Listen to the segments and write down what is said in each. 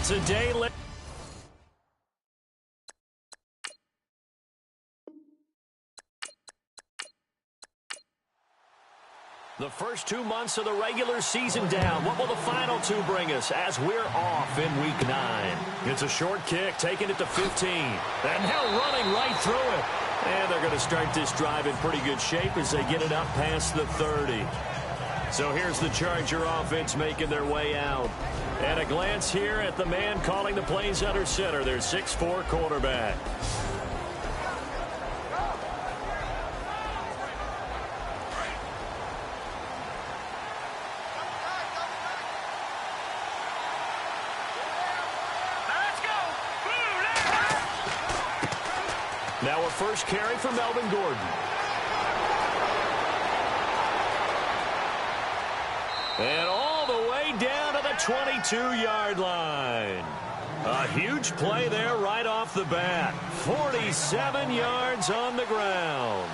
It's a day late. The first 2 months of the regular season down. What will the final two bring us as we're off in Week 9? It's a short kick, taking it to 15. And now running right through it. And they're going to start this drive in pretty good shape as they get it up past the 30. So here's the Charger offense making their way out. And a glance here at the man calling the plays under center, their 6'4" quarterback. Now a first carry for Melvin Gordon. And all the way down to the 22-yard line. A huge play there right off the bat. 47 yards on the ground.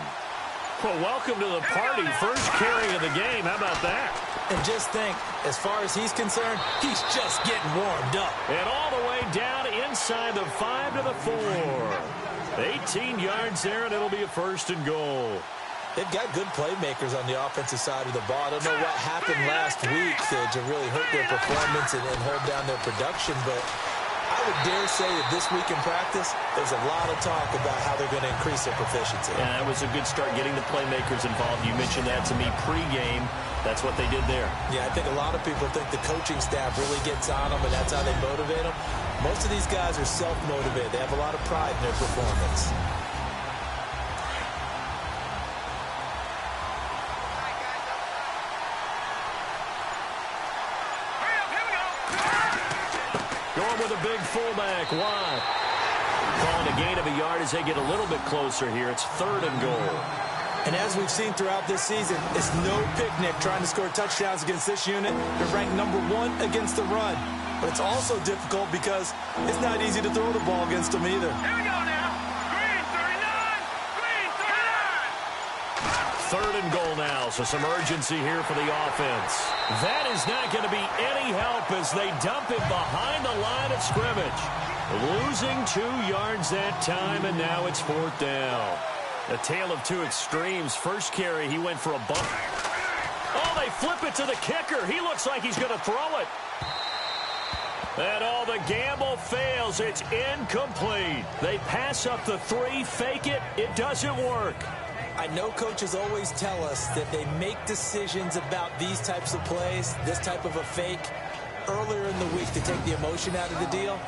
Well, welcome to the party. First carry of the game. How about that? And just think, as far as he's concerned, he's just getting warmed up. And all the way down inside the 5 to the 4. 18 yards there, and it'll be a first and goal. They've got good playmakers on the offensive side of the ball. I don't know what happened last week to really hurt their performance and hold down their production, but I would dare say that this week in practice, there's a lot of talk about how they're going to increase their proficiency. Yeah, that was a good start getting the playmakers involved. You mentioned that to me pregame. That's what they did there. Yeah, I think a lot of people think the coaching staff really gets on them, and that's how they motivate them. Most of these guys are self-motivated. They have a lot of pride in their performance. Going with a big fullback, Watt. Calling a gain of a yard as they get a little bit closer here. It's 3rd and goal. And as we've seen throughout this season, it's no picnic trying to score touchdowns against this unit. They're ranked #1 against the run. But it's also difficult because it's not easy to throw the ball against them either. Here we go now. Green 39. Green 39. 3rd and goal now, so some urgency here for the offense. That is not going to be any help as they dump him behind the line of scrimmage. Losing 2 yards that time, and now it's 4th down. A tale of two extremes. First carry, he went for a bump. Oh, they flip it to the kicker. He looks like he's going to throw it. And all the gamble fails. It's incomplete. They pass up the 3, fake it. It doesn't work. I know coaches always tell us that they make decisions about these types of plays, this type of a fake, earlier in the week to take the emotion out of the deal.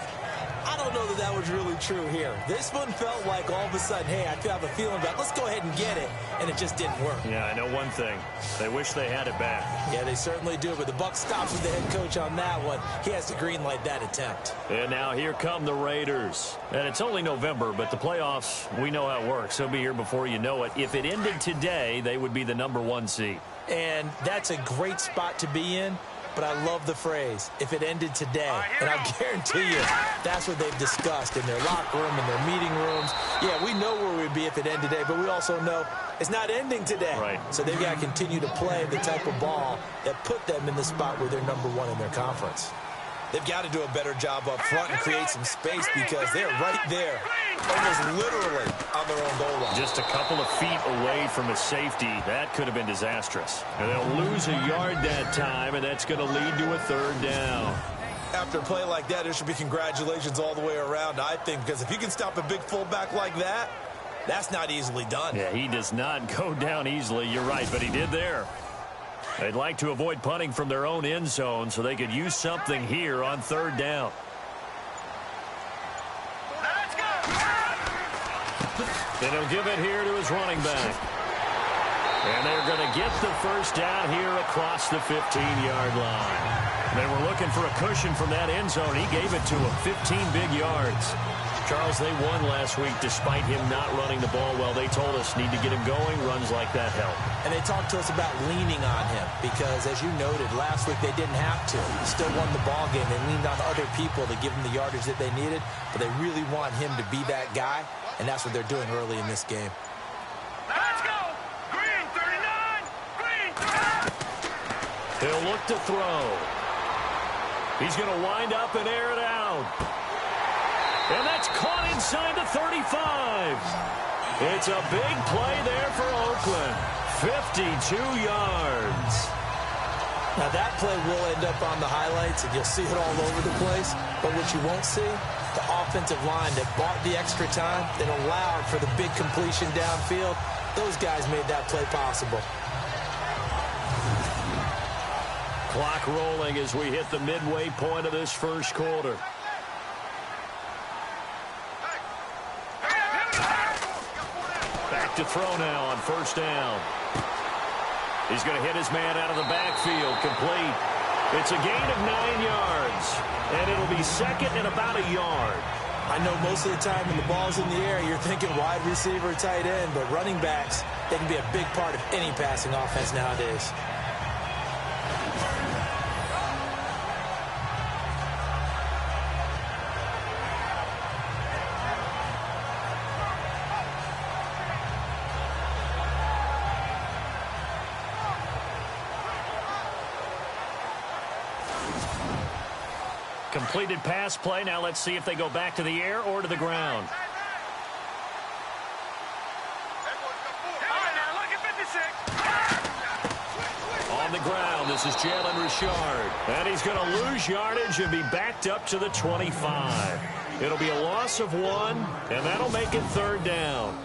I don't know that that was really true here. This one felt like all of a sudden, hey, I have a feeling about let's go ahead and get it, and it just didn't work. Yeah, I know one thing. They wish they had it back. Yeah, they certainly do, but the buck stops with the head coach on that one. He has to green light that attempt. And now here come the Raiders. And it's only November, but the playoffs, we know how it works. They'll be here before you know it. If it ended today, they would be the #1 seed. And that's a great spot to be in. But I love the phrase, if it ended today. And I guarantee you, that's what they've discussed in their locker room, in their meeting rooms. Yeah, we know where we'd be if it ended today, but we also know it's not ending today. Right. So they've got to continue to play the type of ball that put them in the spot where they're #1 in their conference. They've got to do a better job up front and create some space because they're right there, almost literally on their own goal line. Just a couple of feet away from a safety. That could have been disastrous. And they'll lose a yard that time, and that's going to lead to a 3rd down. After a play like that, there should be congratulations all the way around, I think, because if you can stop a big fullback like that, that's not easily done. Yeah, he does not go down easily. You're right, but he did there. They'd like to avoid punting from their own end zone so they could use something here on 3rd down. Let's go. And he'll give it here to his running back. And they're going to get the first down here across the 15-yard line. They were looking for a cushion from that end zone. He gave it to him, 15 big yards. Charles, they won last week despite him not running the ball well. They told us need to get him going. Runs like that help. And they talked to us about leaning on him because, as you noted, last week they didn't have to. They still won the ball game. They leaned on other people to give them the yardage that they needed, but they really want him to be that guy, and that's what they're doing early in this game. Let's go. Green 39. Green 39. He'll look to throw. He's going to wind up and air it out. And that's caught inside the 35. It's a big play there for Oakland. 52 yards. Now that play will end up on the highlights, and you'll see it all over the place. But what you won't see, the offensive line that bought the extra time, that allowed for the big completion downfield, those guys made that play possible. Clock rolling as we hit the midway point of this first quarter. Back to throw now on first down. He's going to hit his man out of the backfield. Complete. It's a gain of 9 yards. And it'll be second and about a yard. I know most of the time when the ball's in the air, you're thinking wide receiver, tight end, but running backs, they can be a big part of any passing offense nowadays. Completed pass play. Now let's see if they go back to the air or to the ground. On the ground, this is Jalen Richard. And he's going to lose yardage and be backed up to the 25. It'll be a loss of 1, and that'll make it third down.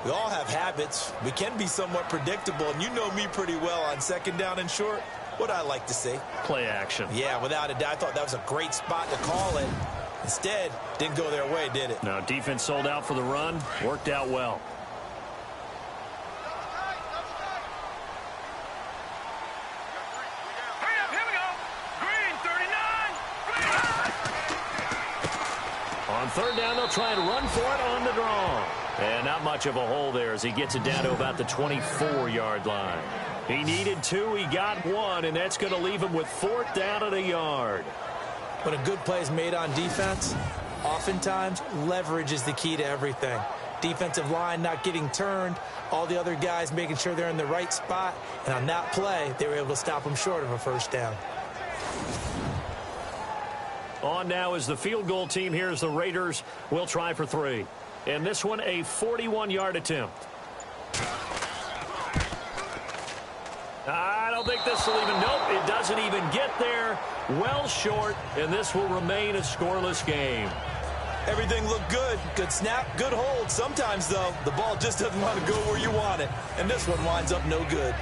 We all have habits. We can be somewhat predictable, and you know me pretty well on second down and short. What I like to see. Play action. Yeah, without a doubt. I thought that was a great spot to call it. Instead, didn't go their way, did it? No, defense sold out for the run. Worked out well. Here we go. Green, 39. On third down, they'll try and run for it on the draw. And not much of a hole there as he gets it down to about the 24-yard line. He needed 2, he got 1, and that's going to leave him with 4th down at a yard. When a good play is made on defense, oftentimes leverage is the key to everything. Defensive line not getting turned, all the other guys making sure they're in the right spot, and on that play, they were able to stop them short of a first down. On now is the field goal team. Here's the Raiders. We'll try for 3. And this one, a 41-yard attempt. I don't think this will even, nope, it doesn't even get there. Well short, and this will remain a scoreless game. Everything looked good. Good snap, good hold. Sometimes, though, the ball just doesn't want to go where you want it. And this one winds up no good.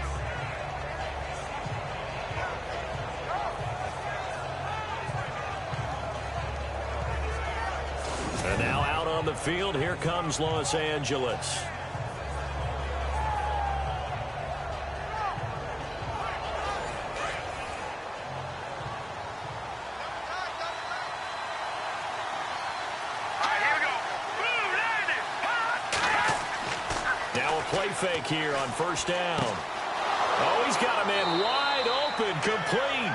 And now out on the field, here comes Los Angeles. Play fake here on first down. Oh, he's got a man wide open, complete.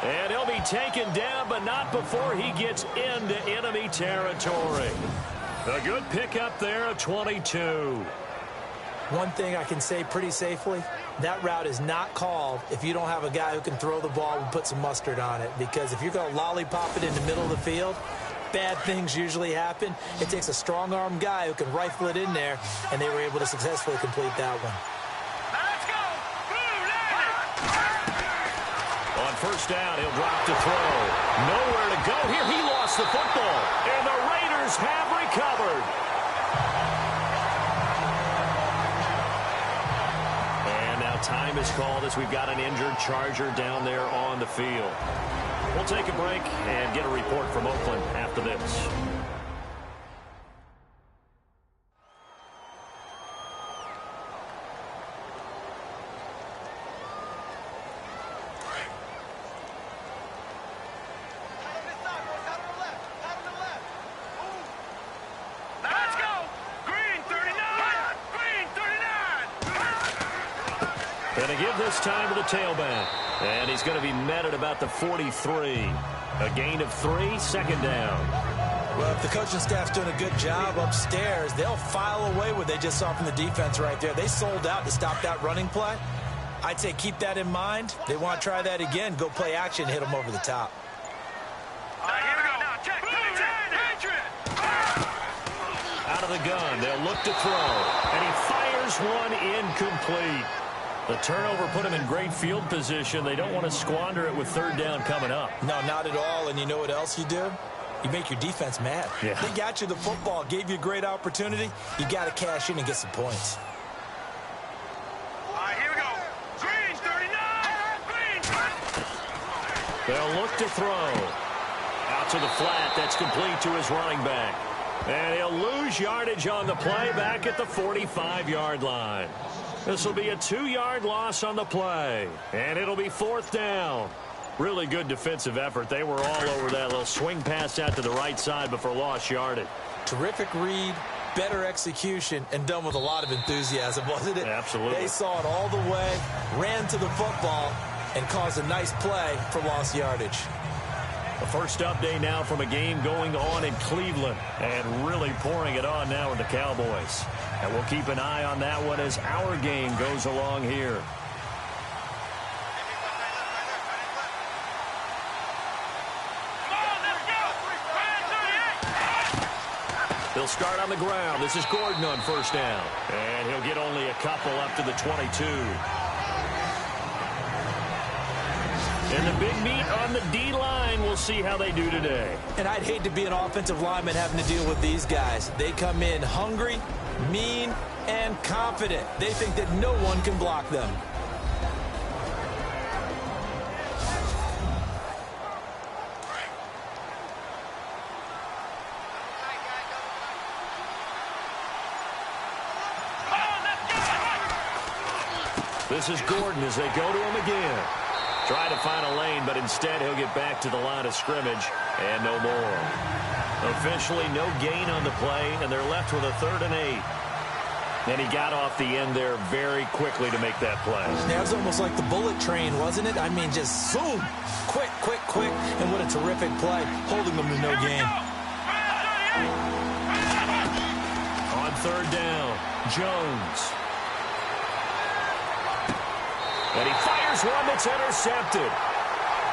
And he'll be taken down, but not before he gets into enemy territory. A good pickup there of 22. One thing I can say pretty safely, that route is not called if you don't have a guy who can throw the ball and put some mustard on it. Because if you're going to lollipop it in the middle of the field, bad things usually happen. It takes a strong-arm guy who can rifle it in there, and they were able to successfully complete that one. Let's go. On first down, he'll drop to throw. Nowhere to go here. He lost the football, and the Raiders have recovered. And now time is called as we've got an injured Charger down there on the field. We'll take a break and get a report from Oakland after this. Let's go. Green, 39. Green, 39. Going to give this time to the tailback. And he's going to be met at about the 43. A gain of 3, second down. Well, if the coaching staff's doing a good job upstairs, they'll file away what they just saw from the defense right there. They sold out to stop that running play. I'd say keep that in mind. They want to try that again. Go play action, hit them over the top. out of the gun. They'll look to throw. And he fires one incomplete. The turnover put him in great field position. They don't want to squander it with third down coming up. No, not at all. And you know what else you do? You make your defense mad. Yeah. They got you the football, gave you a great opportunity. You got to cash in and get some points. All right, here we go. Green, 39. Green. They'll look to throw. Out to the flat. That's complete to his running back. And he'll lose yardage on the play back at the 45-yard line. This will be a 2-yard loss on the play. And it'll be fourth down. Really good defensive effort. They were all over that little swing pass out to the right side before lost yardage. Terrific read, better execution, and done with a lot of enthusiasm, wasn't it? Absolutely. They saw it all the way, ran to the football, and caused a nice play for lost yardage. The first update now from a game going on in Cleveland and really pouring it on now with the Cowboys. And we'll keep an eye on that one as our game goes along here. They'll start on the ground. This is Gordon on first down. And he'll get only a couple up to the 22. And the big meat on the D-line, we'll see how they do today. And I'd hate to be an offensive lineman having to deal with these guys. They come in hungry, mean, and confident. They think that no one can block them. This is Gordon as they go to him again. Try to find a lane, but instead he'll get back to the line of scrimmage and no more. Officially no gain on the play, and they're left with a 3rd and 8. And he got off the end there very quickly to make that play. That was almost like the bullet train, wasn't it? I mean, just zoom. Quick, quick, quick. And what a terrific play, holding them to no gain. On 3rd down, Jones. And he fires one that's intercepted.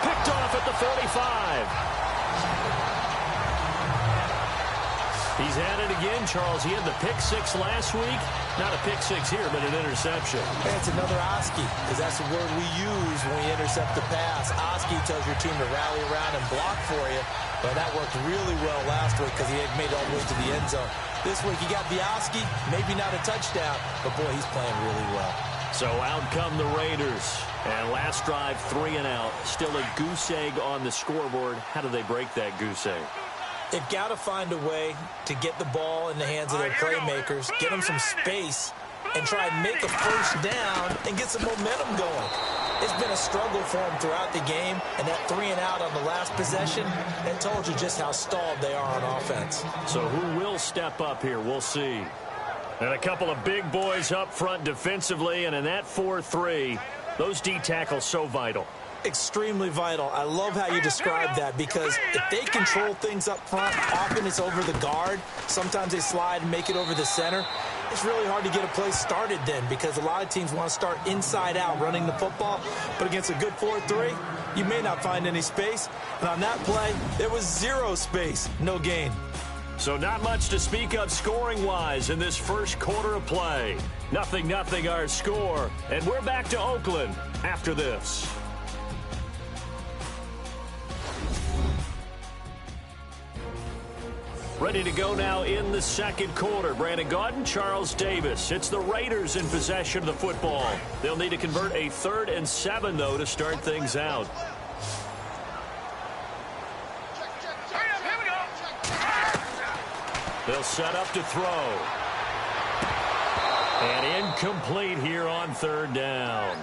Picked off at the 45. He's at it again, Charles. He had the pick 6 last week. Not a pick 6 here, but an interception. Hey, it's another Oski, because that's the word we use when we intercept the pass. Oski tells your team to rally around and block for you. But that worked really well last week because he had made it all the way to the end zone. This week he got the Oski, maybe not a touchdown, but boy, he's playing really well. So out come the Raiders. And last drive, 3 and out. Still a goose egg on the scoreboard. How do they break that goose egg? They've got to find a way to get the ball in the hands of their playmakers, get them some space, and try and make a first down and get some momentum going. It's been a struggle for them throughout the game, and that 3 and out on the last possession, that told you just how stalled they are on offense. So who will step up here? We'll see. And a couple of big boys up front defensively, and in that 4-3, those D tackles so vital. Extremely vital. I love how you describe that, because if they control things up front, often it's over the guard. Sometimes they slide and make it over the center. It's really hard to get a play started then, because a lot of teams want to start inside out running the football. But against a good 4-3, you may not find any space. And on that play, there was 0 space, no gain. So not much to speak of scoring-wise in this first quarter of play. 0-0 our score, and we're back to Oakland after this. Ready to go now in the second quarter. Brandon Gaudin, Charles Davis. It's the Raiders in possession of the football. They'll need to convert a 3rd and 7, though, to start things out. They'll set up to throw. And incomplete here on 3rd down.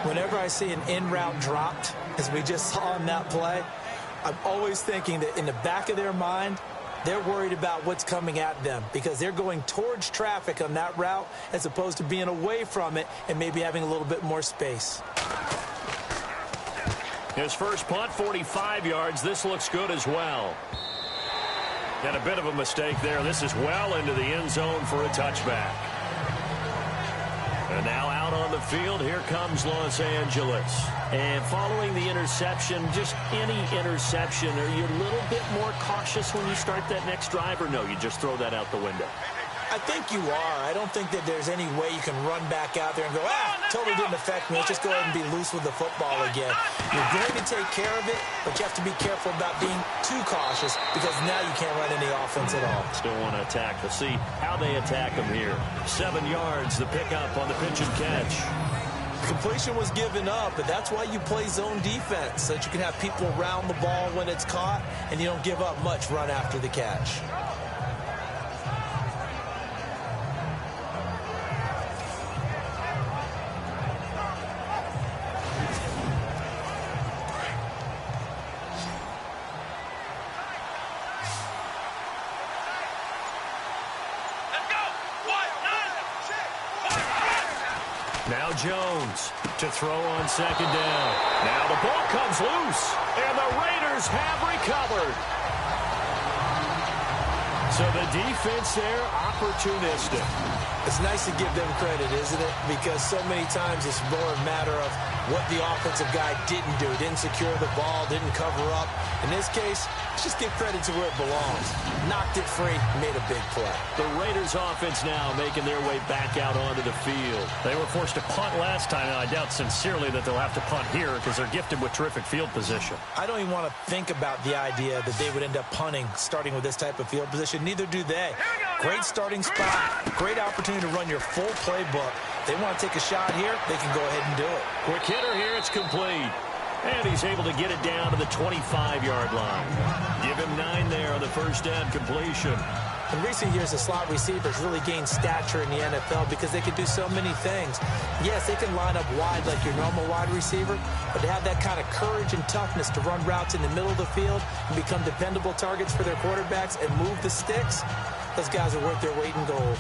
Whenever I see an in-route dropped, as we just saw in that play, I'm always thinking that in the back of their mind, they're worried about what's coming at them, because they're going towards traffic on that route as opposed to being away from it and maybe having a little bit more space. His first punt, 45 yards. This looks good as well. And a bit of a mistake there. This is well into the end zone for a touchback. And now out on the field, here comes Los Angeles. And following the interception, just any interception, are you a little bit more cautious when you start that next drive, or no, you just throw that out the window? I think you are. I don't think that there's any way you can run back out there and go, totally didn't affect me. Let's just go ahead and be loose with the football again. You're going to take care of it, but you have to be careful about being too cautious because now you can't run any offense at all. Still want to attack. We'll see how they attack them here. 7 yards, the pickup on the pitch and catch. Completion was given up, but that's why you play zone defense, so that you can have people around the ball when it's caught, and you don't give up much run after the catch. Now Jones to throw on second down. Now the ball comes loose, and the Raiders have recovered. So the defense there, opportunistic. It's nice to give them credit, isn't it? Because so many times it's more a matter of what the offensive guy didn't do. Didn't secure the ball, didn't cover up. In this case, let's just give credit to where it belongs. Knocked it free, made a big play. The Raiders offense now making their way back out onto the field. They were forced to punt last time, and I doubt sincerely that they'll have to punt here because they're gifted with terrific field position. I don't even want to think about the idea that they would end up punting starting with this type of field position. Neither do they. Great starting spot, great opportunity to run your full playbook. They want to take a shot here, they can go ahead and do it. Quick hitter here, it's complete. And he's able to get it down to the 25-yard line. Give him 9 there on the first down completion. In recent years, the slot receivers really gained stature in the NFL because they can do so many things. Yes, they can line up wide like your normal wide receiver, but to have that kind of courage and toughness to run routes in the middle of the field and become dependable targets for their quarterbacks and move the sticks, those guys are worth their weight in gold.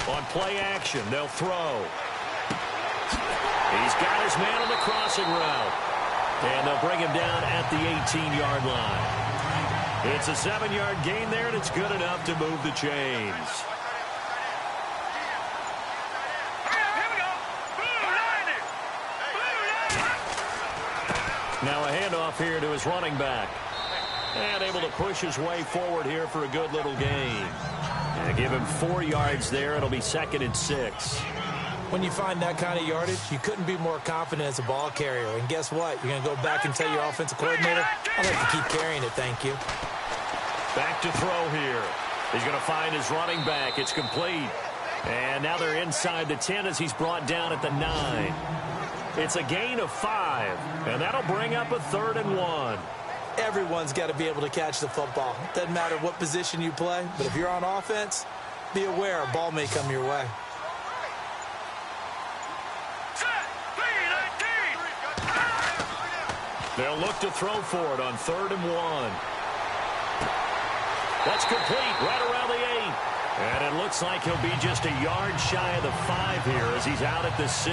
On play action, they'll throw. He's got his man on the crossing route. And they'll bring him down at the 18-yard line. It's a 7-yard gain there, and it's good enough to move the chains. Now a handoff here to his running back. And able to push his way forward here for a good little gain. And give him 4 yards there. It'll be 2nd and 6. When you find that kind of yardage, you couldn't be more confident as a ball carrier. And guess what? You're going to go back and tell your offensive coordinator, I'd like to keep carrying it, thank you. Back to throw here. He's going to find his running back. It's complete. And now they're inside the 10 as he's brought down at the 9. It's a gain of 5. And that'll bring up a 3rd and 1. Everyone's got to be able to catch the football. Doesn't matter what position you play, but if you're on offense, be aware a ball may come your way. They'll look to throw for it on 3rd and 1. That's complete right around the 8. And it looks like he'll be just a yard shy of the 5 here as he's out at the 6.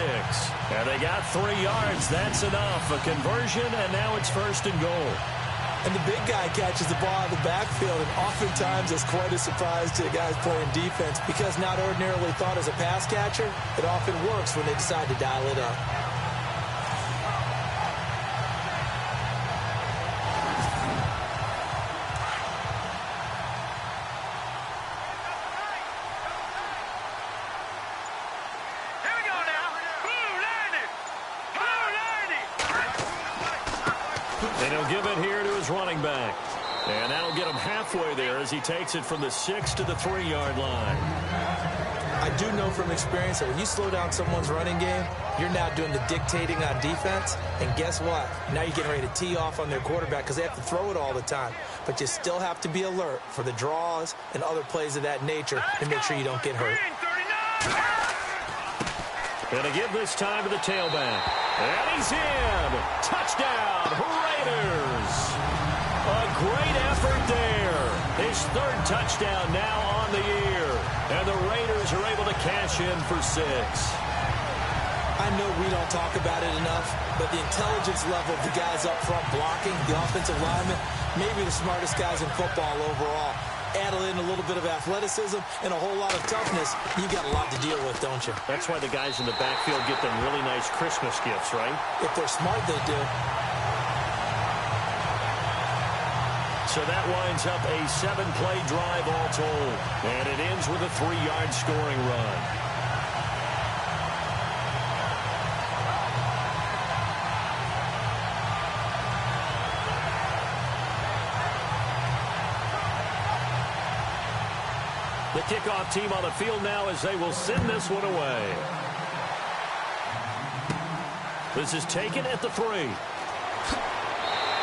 And they got 3 yards. That's enough. A conversion, and now it's 1st and goal. And the big guy catches the ball out of the backfield, and oftentimes it's quite a surprise to the guys playing defense because not ordinarily thought as a pass catcher, it often works when they decide to dial it up. And he'll give it here to his running back. And that'll get him halfway there as he takes it from the 6 to the 3-yard line. I do know from experience that when you slow down someone's running game, you're now doing the dictating on defense. And guess what? Now you're getting ready to tee off on their quarterback because they have to throw it all the time. But you still have to be alert for the draws and other plays of that nature to make sure you don't get hurt. Gonna give this time to the tailback. And he's in. Touchdown, Raiders. A great effort there. His third touchdown now on the year. And the Raiders are able to cash in for 6. I know we don't talk about it enough, but the intelligence level of the guys up front blocking, the offensive linemen, maybe the smartest guys in football overall. Add in a little bit of athleticism and a whole lot of toughness, you've got a lot to deal with, don't you? That's why the guys in the backfield get them really nice Christmas gifts, right? If they're smart, they do. So that winds up a 7-play drive all told. And it ends with a 3-yard scoring run. The kickoff team on the field now as they will send this one away. This is taken at the 3.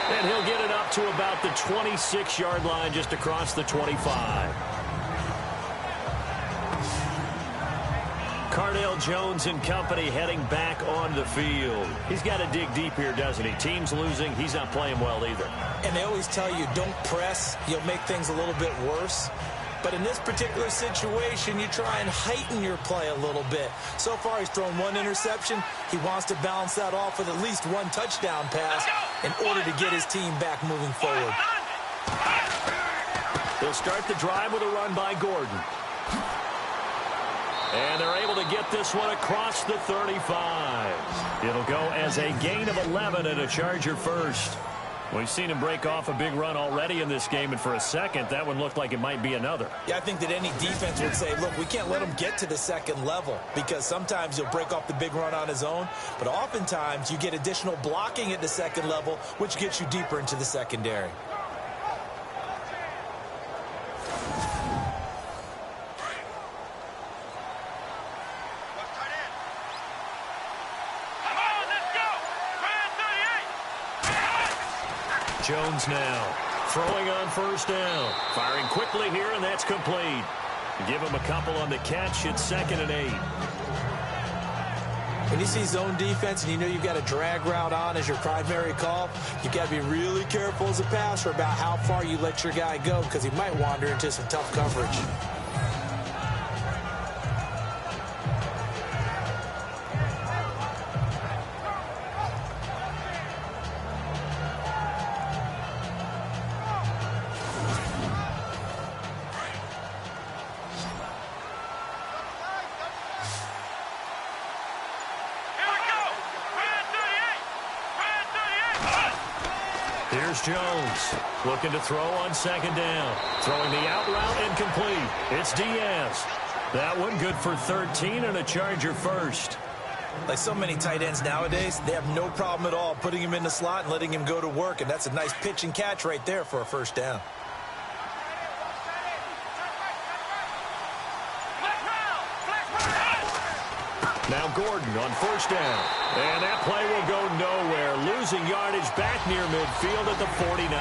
And he'll get it up to about the 26-yard line just across the 25. Cardale Jones and company heading back on the field. He's got to dig deep here, doesn't he? Team's losing. He's not playing well either. And they always tell you, don't press. You'll make things a little bit worse. But in this particular situation, you try and heighten your play a little bit. So far, he's thrown 1 interception. He wants to balance that off with at least 1 touchdown pass in order to get his team back moving forward. They'll start the drive with a run by Gordon. And they're able to get this one across the 35. It'll go as a gain of 11 and a Charger first. We've seen him break off a big run already in this game, and for a second, that one looked like it might be another. Yeah, I think that any defense would say, look, we can't let him get to the second level because sometimes he'll break off the big run on his own, but oftentimes you get additional blocking at the second level, which gets you deeper into the secondary. Jones now throwing on first down. Firing quickly here, and that's complete. Give him a couple on the catch. It's 2nd and 8. When you see zone defense and you know you've got a drag route on as your primary call, you've got to be really careful as a passer about how far you let your guy go because he might wander into some tough coverage. Here's Jones looking to throw on 2nd down. Throwing the out route incomplete. It's Diaz. That one good for 13 and a Charger first. Like so many tight ends nowadays, they have no problem at all putting him in the slot and letting him go to work, and that's a nice pitch and catch right there for a first down. Now Gordon on first down. And that play will go nowhere. Losing yardage back near midfield at the 49.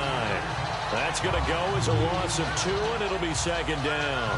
That's going to go as a loss of 2, and it'll be 2nd down.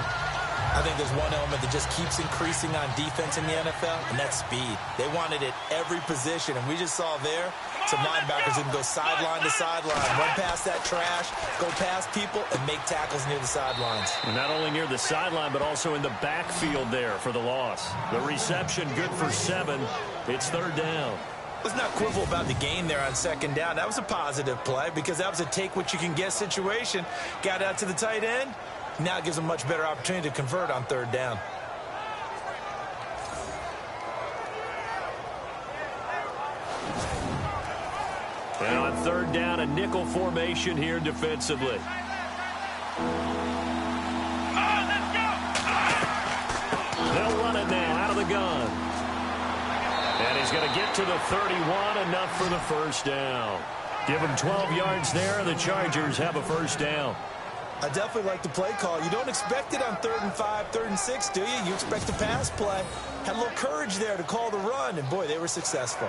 I think there's one element that just keeps increasing on defense in the NFL, and that's speed. They want it at every position, and we just saw there some linebackers who can go sideline to sideline, run past that trash, go past people, and make tackles near the sidelines. And not only near the sideline, but also in the backfield there for the loss. The reception good for 7. It's 3rd down. Let's not quibble about the gain there on 2nd down. That was a positive play because that was a take-what-you-can-get situation. Got out to the tight end. Now it gives them a much better opportunity to convert on 3rd down. And on 3rd down, a nickel formation here defensively. They'll run it now out of the gun. And he's going to get to the 31, enough for the first down. Give him 12 yards there, and the Chargers have a first down. I definitely like the play call. You don't expect it on 3rd and 5, 3rd and 6, do you? You expect a pass play. Had a little courage there to call the run, and boy, they were successful.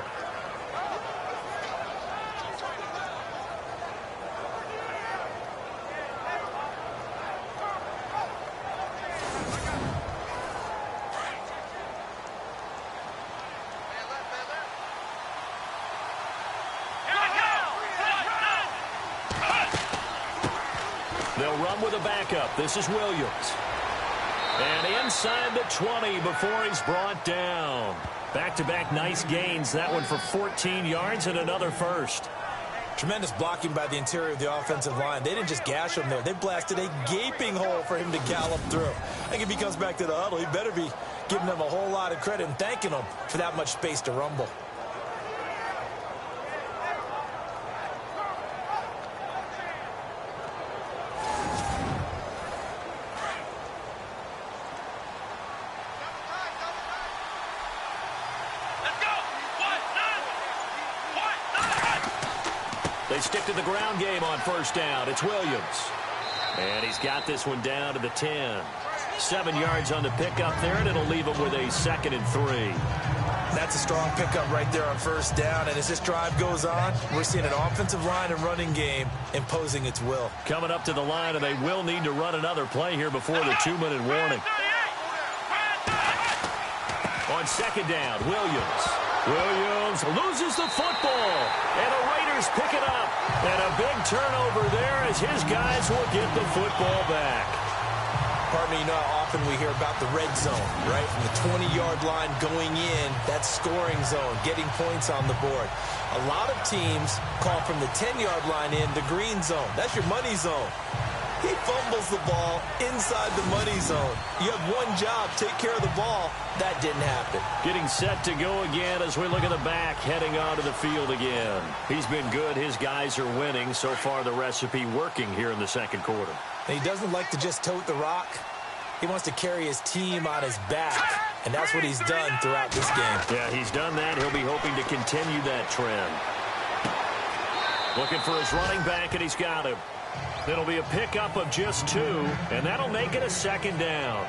They'll run with a backup. This is Williams. And inside the 20 before he's brought down. Back-to-back nice gains. That one for 14 yards and another first. Tremendous blocking by the interior of the offensive line. They didn't just gash him there. They blasted a gaping hole for him to gallop through. I think if he comes back to the huddle, he better be giving them a whole lot of credit and thanking them for that much space to rumble. They stick to the ground game on first down. It's Williams. And he's got this one down to the 10. 7 yards on the pickup there, and it'll leave him with a 2nd and 3. That's a strong pickup right there on first down. And as this drive goes on, we're seeing an offensive line and running game imposing its will. Coming up to the line, and they will need to run another play here before the 2-minute warning. On second down, Williams loses the football, and the Raiders pick it up. And a big turnover there as his guys will get the football back. Pardon me, you know how often we hear about the red zone, right? From the 20-yard line going in, that scoring zone, getting points on the board. A lot of teams call from the 10-yard line in the green zone. That's your money zone. He fumbles the ball inside the money zone. You have one job, take care of the ball. That didn't happen. Getting set to go again as we look at the back, heading onto the field again. He's been good. His guys are winning. So far, the recipe working here in the second quarter. And he doesn't like to just tote the rock. He wants to carry his team on his back, and that's what he's done throughout this game. Yeah, he's done that. He'll be hoping to continue that trend. Looking for his running back, and he's got him. It'll be a pickup of just 2, and that'll make it a 2nd down.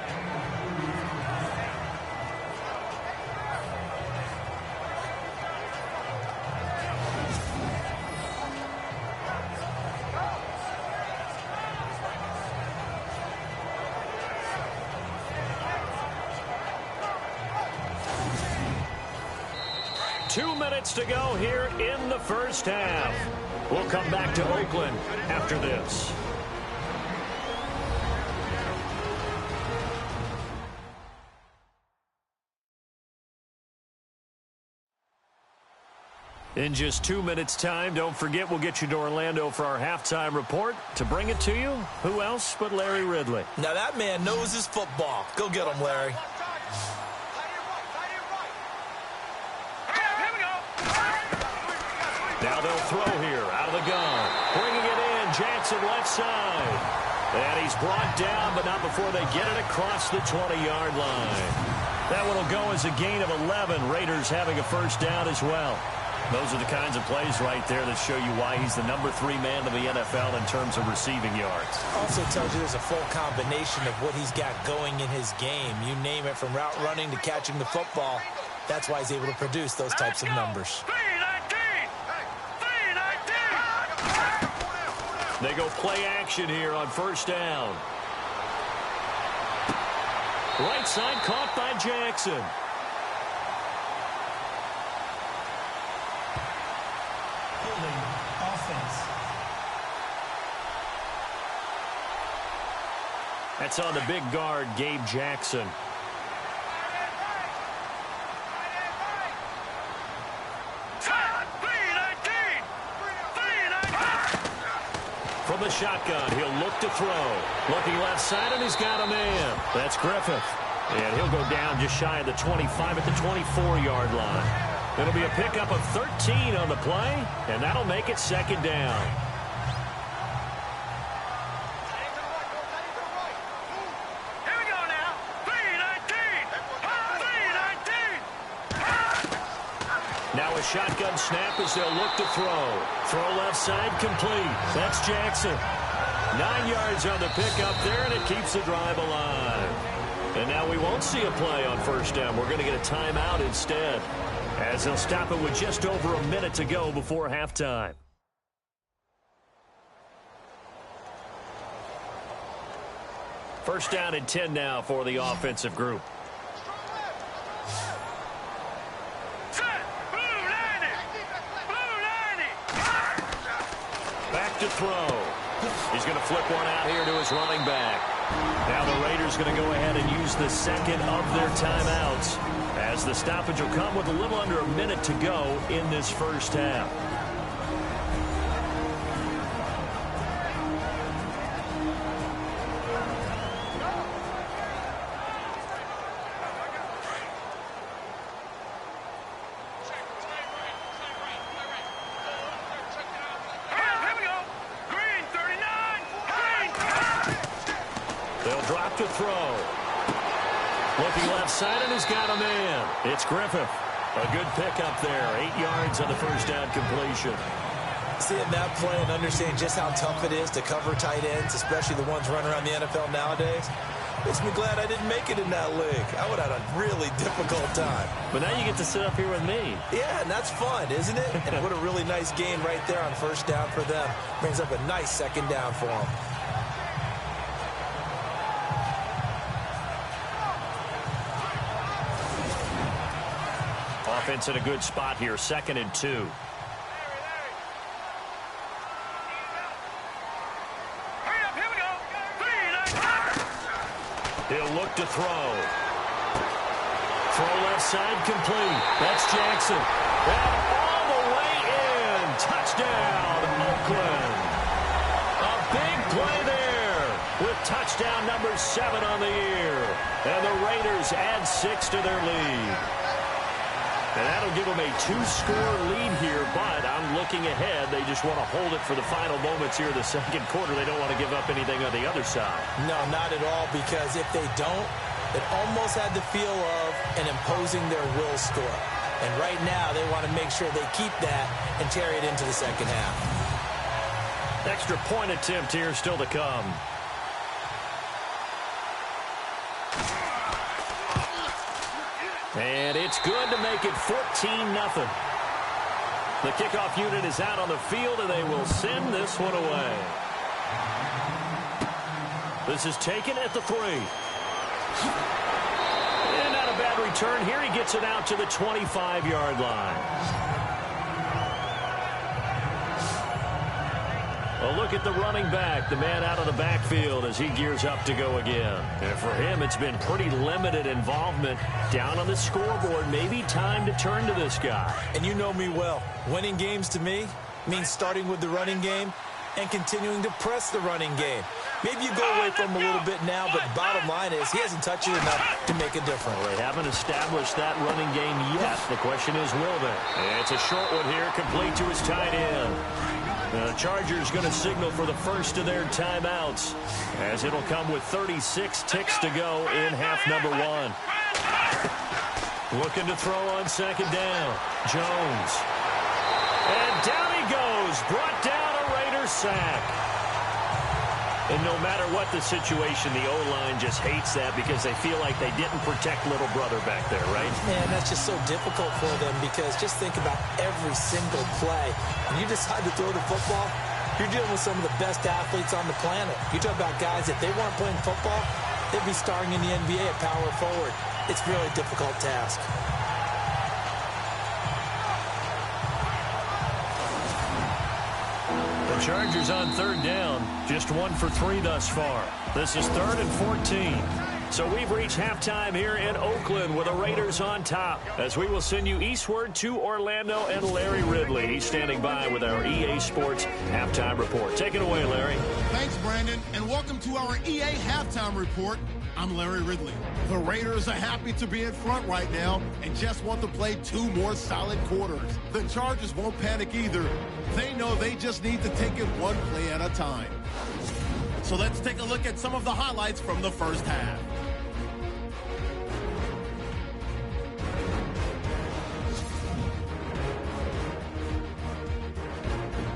Two minutes to go here in the first half. We'll come back to Oakland after this. In just 2 minutes' time, don't forget we'll get you to Orlando for our halftime report. To bring it to you, who else but Larry Ridley? Now that man knows his football. Go get him, Larry. Now they'll throw here out of the gun. Bringing it in, Jackson left side. And he's brought down, but not before they get it across the 20-yard line. That one will go as a gain of 11. Raiders having a first down as well. Those are the kinds of plays right there that show you why he's the number 3 man of the NFL in terms of receiving yards. Also tells you there's a full combination of what he's got going in his game. You name it, from route running to catching the football. That's why he's able to produce those types of numbers. They go play action here on first down. Right side caught by Jackson. Holding offense. That's on the big guard, Gabe Jackson. From the shotgun, he'll look to throw. Looking left side, and he's got a man. That's Griffith. And he'll go down just shy of the 25 at the 24-yard line. It'll be a pickup of 13 on the play, and that'll make it 2nd down. Now a shotgun snap as they'll look to throw. Throw left side complete. That's Jackson. 9 yards on the pickup there, and it keeps the drive alive. And now we won't see a play on first down. We're going to get a timeout instead, as they'll stop it with just over a minute to go before halftime. First down and 10 now for the offensive group. Back to throw. He's going to flip one out here to his running back. Now the Raiders going to go ahead and use the second of their timeouts, as the stoppage will come with a little under a minute to go in this first half. To throw. Looking left side, and he's got a man. It's Griffith. A good pickup there. 8 yards on the first down completion. Seeing that play and understanding just how tough it is to cover tight ends, especially the ones running around the NFL nowadays, makes me glad I didn't make it in that league. I would have had a really difficult time. But now you get to sit up here with me. Yeah, and that's fun, isn't it? And what a really nice game right there on first down for them. Brings up a nice second down for them. Offense in a good spot here, 2nd and 2. He'll look to throw. Throw left side complete. That's Jackson. And all the way in. Touchdown, Oakland. A big play there with touchdown number 7 on the year. And the Raiders add 6 to their lead. And that'll give them a 2-score lead here, but I'm looking ahead. They just want to hold it for the final moments here in the second quarter. They don't want to give up anything on the other side. No, not at all, because if they don't, it almost had the feel of an imposing their will score. And right now, they want to make sure they keep that and carry it into the second half. Extra point attempt here still to come. And it's good to make it 14-0. The kickoff unit is out on the field, and they will send this one away. This is taken at the 3. And not a bad return here. He gets it out to the 25-yard line. A look at the running back, the man out of the backfield as he gears up to go again. And for him, it's been pretty limited involvement down on the scoreboard. Maybe time to turn to this guy. And you know me well. Winning games to me means starting with the running game and continuing to press the running game. Maybe you go away from him a little bit now, but bottom line is he hasn't touched it enough to make a difference. Well, they haven't established that running game yet. The question is, will they? And it's a short one here, complete to his tight end. The Chargers going to signal for the first of their timeouts, as it'll come with 36 ticks to go in half number 1. Looking to throw on second down. Jones. And down he goes. Brought down a Raiders sack. And no matter what the situation, the O-line just hates that because they feel like they didn't protect little brother back there, right? Man, that's just so difficult for them because just think about every single play. When you decide to throw the football, you're dealing with some of the best athletes on the planet. You talk about guys, if they weren't playing football, they'd be starring in the NBA at power forward. It's a really difficult task. The Chargers on third down, just 1 for 3 thus far. This is 3rd and 14. So we've reached halftime here in Oakland with the Raiders on top, as we will send you eastward to Orlando and Larry Ridley. He's standing by with our EA Sports halftime report. Take it away, Larry. Thanks, Brandon, and welcome to our EA halftime report. I'm Larry Ridley. The Raiders are happy to be in front right now and just want to play 2 more solid quarters. The Chargers won't panic either. They know they just need to take it 1 play at a time. So let's take a look at some of the highlights from the first half.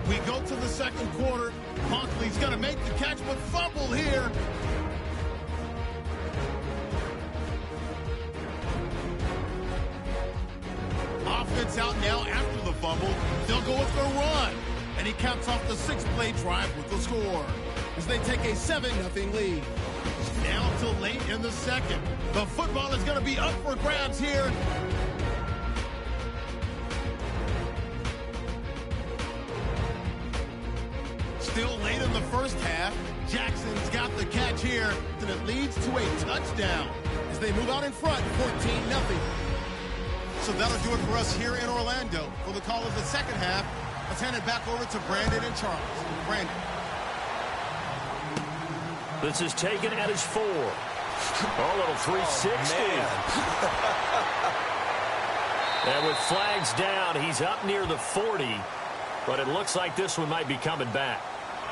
We go to the second quarter. Huntley's going to make the catch, but fumble here. Offense out now after the fumble. They'll go with their run. And he caps off the 6-play drive with the score as they take a 7-0 lead. Now till late in the second. The football is going to be up for grabs here. Still late in the first. first half. Jackson's got the catch here, and it leads to a touchdown as they move out in front, 14-0. So that'll do it for us here in Orlando. For the call of the second half, let's hand it back over to Brandon and Charles. Brandon. This is taken at his 4. Oh, little 360. And with flags down, he's up near the 40. But it looks like this one might be coming back.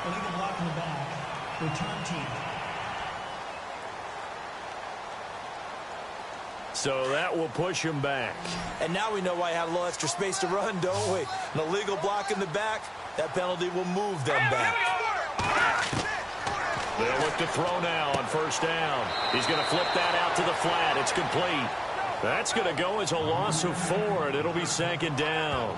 Illegal block in the back. Return team. So that will push him back. And now we know why he had a little extra space to run, don't we? An illegal block in the back, that penalty will move them back. They'll look to throw now on first down. He's going to flip that out to the flat. It's complete. That's going to go as a loss of 4, and it'll be second down.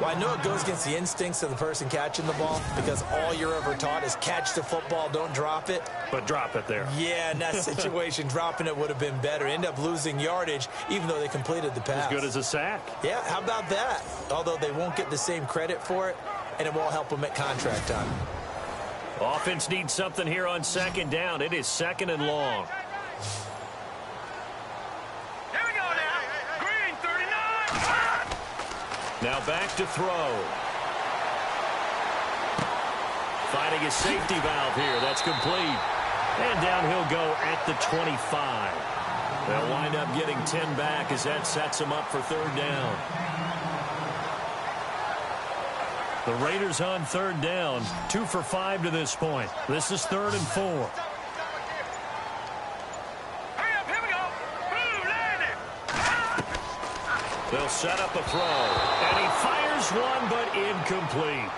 Well, I know it goes against the instincts of the person catching the ball because all you're ever taught is catch the football, don't drop it. But drop it there. Yeah, in that situation, dropping it would have been better. End up losing yardage, even though they completed the pass. As good as a sack. Yeah, how about that? Although they won't get the same credit for it, and it won't help them at contract time. Offense needs something here on second down. It is second and long. Here we go now. Green, 39. Now back to throw. Finding his safety valve here. That's complete. And down he'll go at the 25. They'll wind up getting 10 back as that sets him up for third down. The Raiders on third down, 2 for 5 to this point. This is 3rd and 4. Hurry up, here we go. Boom, landed. They'll set up a throw, and he fires one, but incomplete.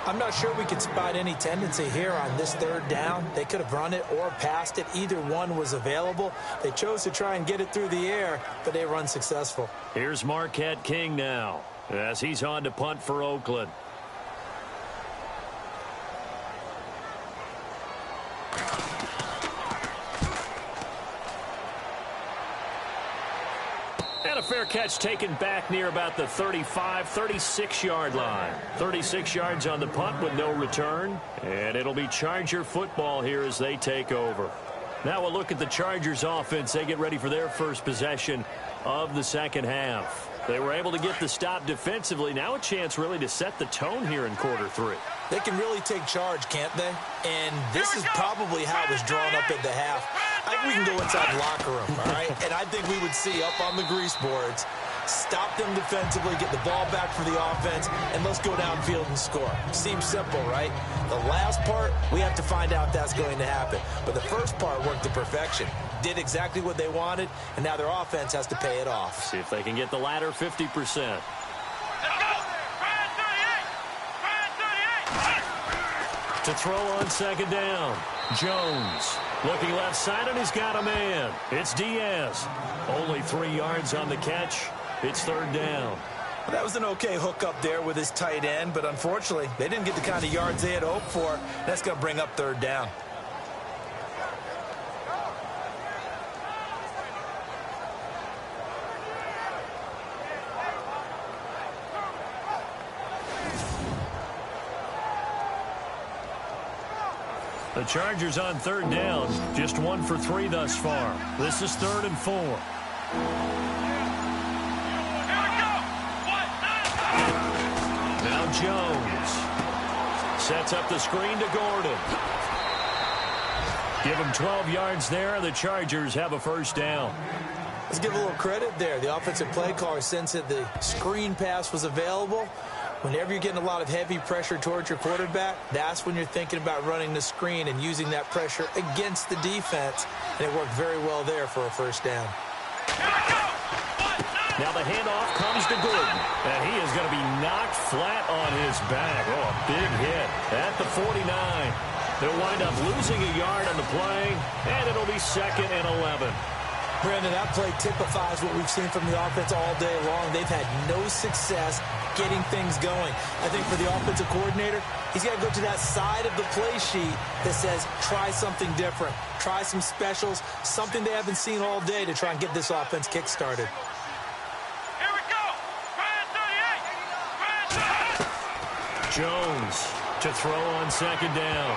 I'm not sure we can spot any tendency here on this third down. They could have run it or passed it. Either one was available. They chose to try and get it through the air, but they were unsuccessful. Here's Marquette King now as he's on to punt for Oakland. And a fair catch taken back near about the 35, 36-yard line. 36 yards on the punt with no return. And it'll be Charger football here as they take over. Now we'll look at the Chargers offense. They get ready for their first possession of the second half. They were able to get the stop defensively. Now a chance really to set the tone here in quarter 3. They can really take charge, can't they? And this is probably how it was drawn up in the half. I think we can go inside the locker room, all right? And I think we would see up on the grease boards, stop them defensively, get the ball back for the offense, and let's go downfield and score. Seems simple, right? The last part, we have to find out if that's going to happen. But the first part worked to perfection. Did exactly what they wanted, and now their offense has to pay it off. See if they can get the latter 50%. Let's go. Brad 38. To throw on second down, Jones. Looking left side, and he's got a man. It's Diaz. Only 3 yards on the catch. It's third down. Well, that was an okay hook up there with his tight end, but unfortunately, they didn't get the kind of yards they had hoped for. That's going to bring up third down. The Chargers on third down, just 1 for 3 thus far. This is 3rd and 4. Here we go. Now Jones sets up the screen to Gordon. Give him 12 yards there. The Chargers have a first down. Let's give a little credit there. The offensive play caller sensed that the screen pass was available. Whenever you're getting a lot of heavy pressure towards your quarterback, that's when you're thinking about running the screen and using that pressure against the defense. And it worked very well there for a first down. Now the handoff comes to Gordon, and he is going to be knocked flat on his back. Oh, a big hit at the 49. They'll wind up losing a yard on the play, and it'll be 2nd and 11. Brandon, that play typifies what we've seen from the offense all day long. They've had no success getting things going. I think for the offensive coordinator, he's got to go to that side of the play sheet that says, try something different. Try some specials, something they haven't seen all day to try and get this offense kick-started. Here we go. Brad 38. Jones to to throw on second down.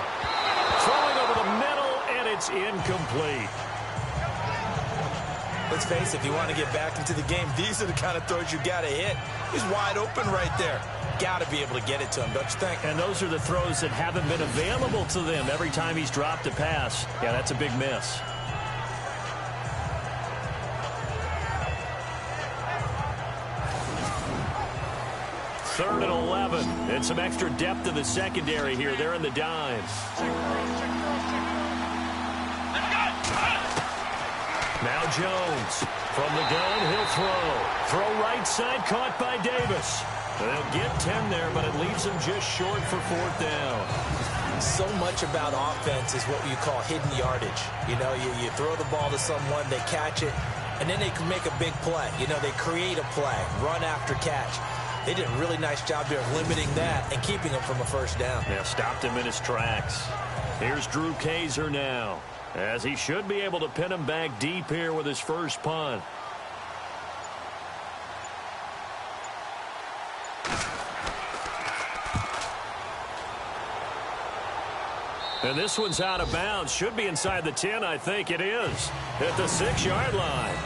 Throwing over the middle, and it's incomplete. Let's face it, if you want to get back into the game, these are the kind of throws you got to hit. He's wide open right there. Got to be able to get it to him, don't you think? And those are the throws that haven't been available to them every time he's dropped a pass. Yeah, that's a big miss. Third and 11. And some extra depth in the secondary here. They're in the dime. Now Jones. From the gun, he'll throw. Throw right side, caught by Davis. They'll get 10 there, but it leaves them just short for fourth down. So much about offense is what you call hidden yardage. You know, you throw the ball to someone, they catch it, and then they can make a big play. You know, they create a play, run after catch. They did a really nice job there of limiting that and keeping him from a first down. Yeah, stopped him in his tracks. Here's Drew Kaiser now, as he should be able to pin him back deep here with his first punt. And this one's out of bounds. Should be inside the 10, I think it is. At the 6-yard line.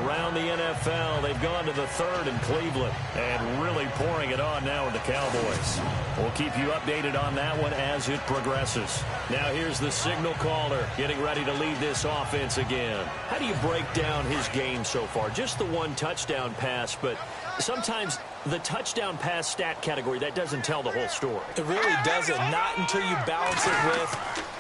Around the NFL, they've gone to the 3rd in Cleveland. And really pouring it on now with the Cowboys. We'll keep you updated on that one as it progresses. Now here's the signal caller getting ready to lead this offense again. How do you break down his game so far? Just the one touchdown pass, but sometimes the touchdown pass stat category, that doesn't tell the whole story. It really doesn't, not until you balance it with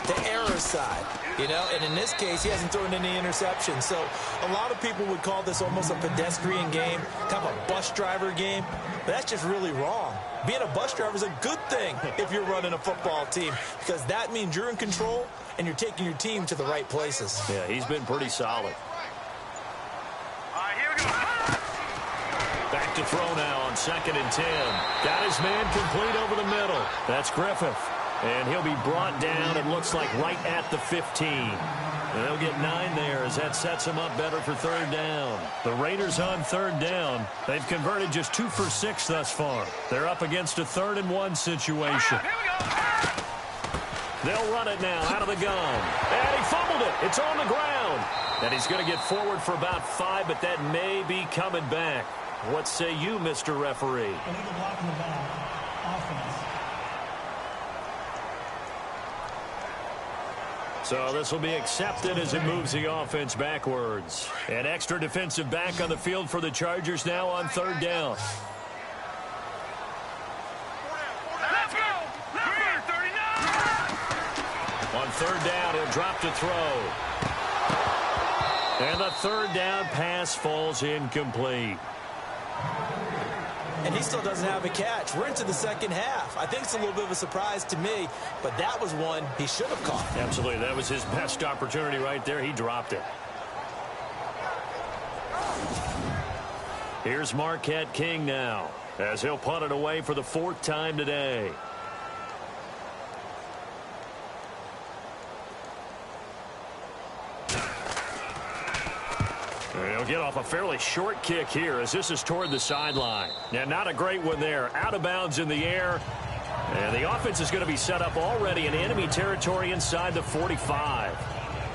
the error side, you know, and in this case, he hasn't thrown any interceptions. So a lot of people would call this almost a pedestrian game, kind of a bus driver game, but that's just really wrong. Being a bus driver is a good thing if you're running a football team, because that means you're in control and you're taking your team to the right places. Yeah, he's been pretty solid. Here we go. Back to throw now on 2nd and 10. Got his man complete over the middle. That's Griffith. And he'll be brought down, it looks like, right at the 15. And they'll get 9 there as that sets them up better for 3rd down. The Raiders on 3rd down. They've converted just 2 for 6 thus far. They're up against a 3rd and 1 situation. They'll run it now out of the gun. And he fumbled it. It's on the ground. And he's going to get forward for about 5, but that may be coming back. What say you, Mr. Referee? Illegal block in the back. Offense. So this will be accepted as it moves the offense backwards. An extra defensive back on the field for the Chargers now on 3rd down. Let's go. Green, 39. On 3rd down, he'll drop to throw. And the 3rd down pass falls incomplete. And he still doesn't have a catch. We're into the 2nd half. I think it's a little bit of a surprise to me, but that was one he should have caught. Absolutely. That was his best opportunity right there. He dropped it. Here's Marquette King now, as he'll punt it away for the 4th time today. He'll get off a fairly short kick here as this is toward the sideline. Now, not a great one there. Out of bounds in the air. And the offense is going to be set up already in enemy territory inside the 45.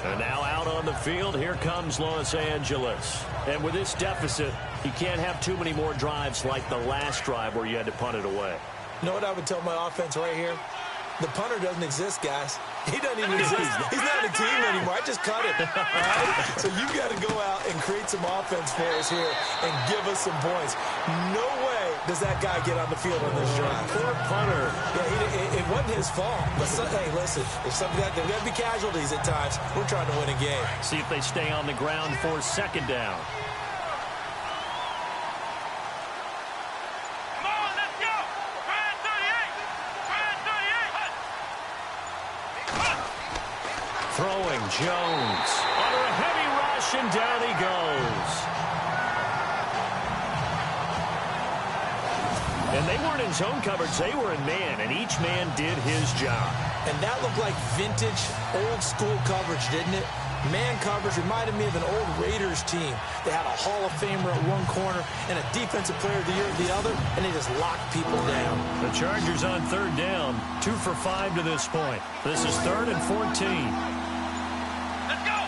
And now out on the field, here comes Los Angeles. And with this deficit, you can't have too many more drives like the last drive where you had to punt it away. You know what I would tell my offense right here? The punter doesn't exist, guys. He doesn't even exist. He's not a team anymore. I just cut it. All right? So you've got to go out and create some offense for us here and give us some points. No way does that guy get on the field on this drive. Poor punter. Yeah, it wasn't his fault. But hey, listen, if something like that, there's going to be casualties at times. We're trying to win a game. See if they stay on the ground for 2nd down. Throwing Jones under a heavy rush, and down he goes. And they weren't in zone coverage. They were in man, and each man did his job. And that looked like vintage, old-school coverage, didn't it? Man coverage reminded me of an old Raiders team. They had a Hall of Famer at one corner and a Defensive Player of the Year at the other, and they just locked people down. The Chargers on third down, 2 for 5 to this point. This is 3rd and 14. Let's go.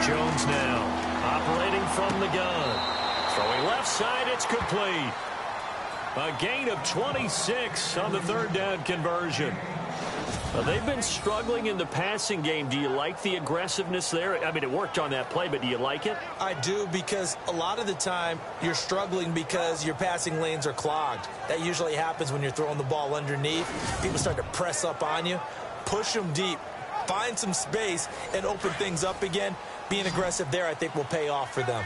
Jones now operating from the gun. Throwing left side, it's complete. A gain of 26 on the 3rd down conversion. They've been struggling in the passing game. Do you like the aggressiveness there? I mean, it worked on that play, but do you like it? I do, because a lot of the time you're struggling because your passing lanes are clogged. That usually happens when you're throwing the ball underneath. People start to press up on you. Push them deep. Find some space and open things up again. Being aggressive there, I think, will pay off for them.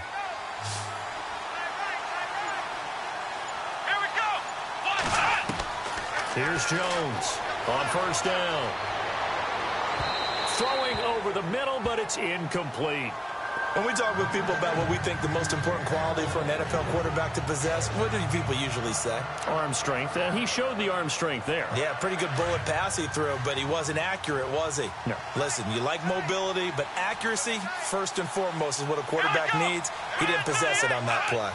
Here's Jones on first down. Throwing over the middle, but it's incomplete. When we talk with people about what we think the most important quality for an NFL quarterback to possess, what do people usually say? Arm strength, and he showed the arm strength there. Yeah, pretty good bullet pass he threw, but he wasn't accurate, was he? No. Listen, you like mobility, but accuracy, first and foremost, is what a quarterback needs. He didn't possess it on that play.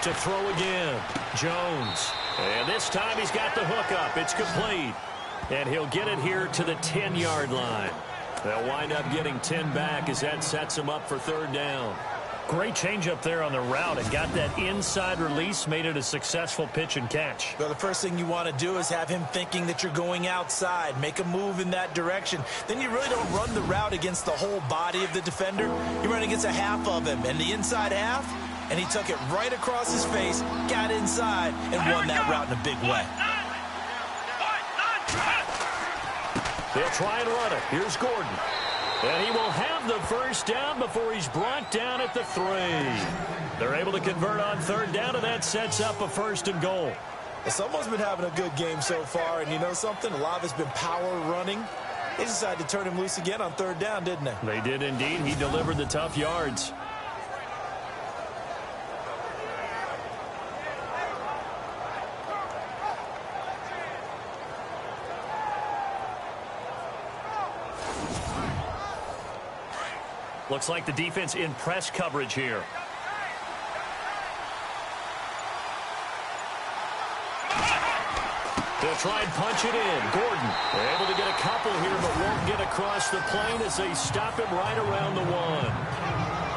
To throw again, Jones. And this time he's got the hook up. It's complete. And he'll get it here to the 10-yard line. They'll wind up getting 10 back as that sets him up for 3rd down. Great change up there on the route and got that inside release, made it a successful pitch and catch. Well, the first thing you want to do is have him thinking that you're going outside, make a move in that direction. Then you really don't run the route against the whole body of the defender. You run against a half of him, and the inside half, and he took it right across his face, got inside, and won that route in a big way. They'll try and run it. Here's Gordon. And he will have the first down before he's brought down at the 3. They're able to convert on 3rd down, and that sets up a 1st and goal. Well, someone's been having a good game so far, and you know something? A lot of it's been power running. They decided to turn him loose again on 3rd down, didn't they? They did indeed. He delivered the tough yards. Looks like the defense in press coverage here. They'll try and punch it in. Gordon able to get a couple here, but won't get across the plane as they stop him right around the 1.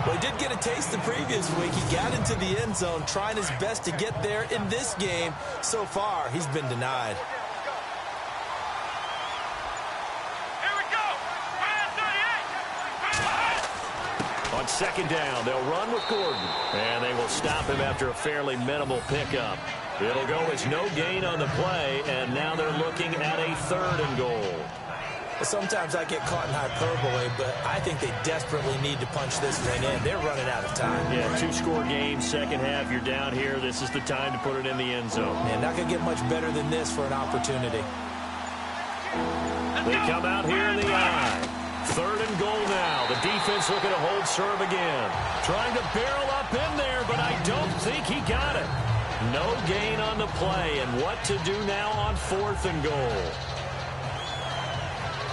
Well, he did get a taste the previous week. He got into the end zone, trying his best to get there in this game. So far, he's been denied. On 2nd down, they'll run with Gordon. And they will stop him after a fairly minimal pickup. It'll go as no gain on the play, and now they're looking at a 3rd and goal. Sometimes I get caught in hyperbole, but I think they desperately need to punch this one in. They're running out of time. Yeah, 2-score game, second half, you're down here. This is the time to put it in the end zone. And not going to get much better than this for an opportunity. They come out here in the eye. 3rd and goal now. The defense looking to hold serve again. Trying to barrel up in there, but I don't think he got it. No gain on the play, and what to do now on 4th and goal.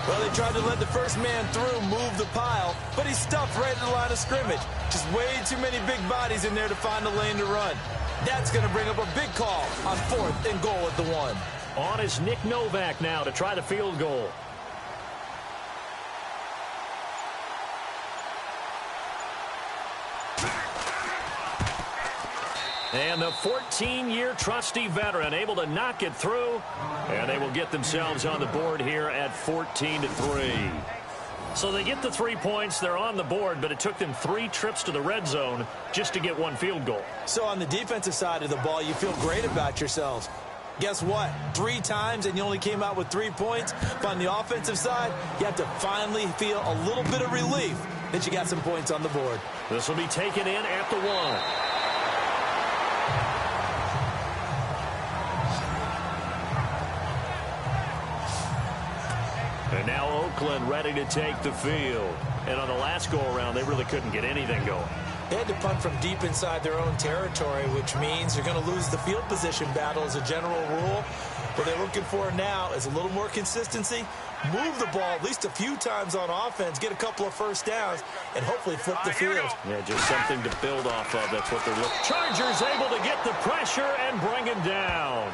Well, they tried to let the first man through, move the pile, but he's stuffed right at the line of scrimmage. Just way too many big bodies in there to find a lane to run. That's going to bring up a big call on 4th and goal at the 1. On is Nick Novak now to try the field goal. And the 14-year trusty veteran able to knock it through. And they will get themselves on the board here at 14-3. So they get the 3 points. They're on the board, but it took them 3 trips to the red zone just to get 1 field goal. So on the defensive side of the ball, you feel great about yourselves. Guess what? 3 times and you only came out with 3 points. But on the offensive side, you have to finally feel a little bit of relief that you got some points on the board. This will be taken in at the 1. And now Oakland ready to take the field. And on the last go-around, they really couldn't get anything going. They had to punt from deep inside their own territory, which means you're going to lose the field position battle as a general rule. What they're looking for now is a little more consistency, move the ball at least a few times on offense, get a couple of first downs, and hopefully flip the field. Yeah, just something to build off of. That's what they're looking. Chargers able to get the pressure and bring him down.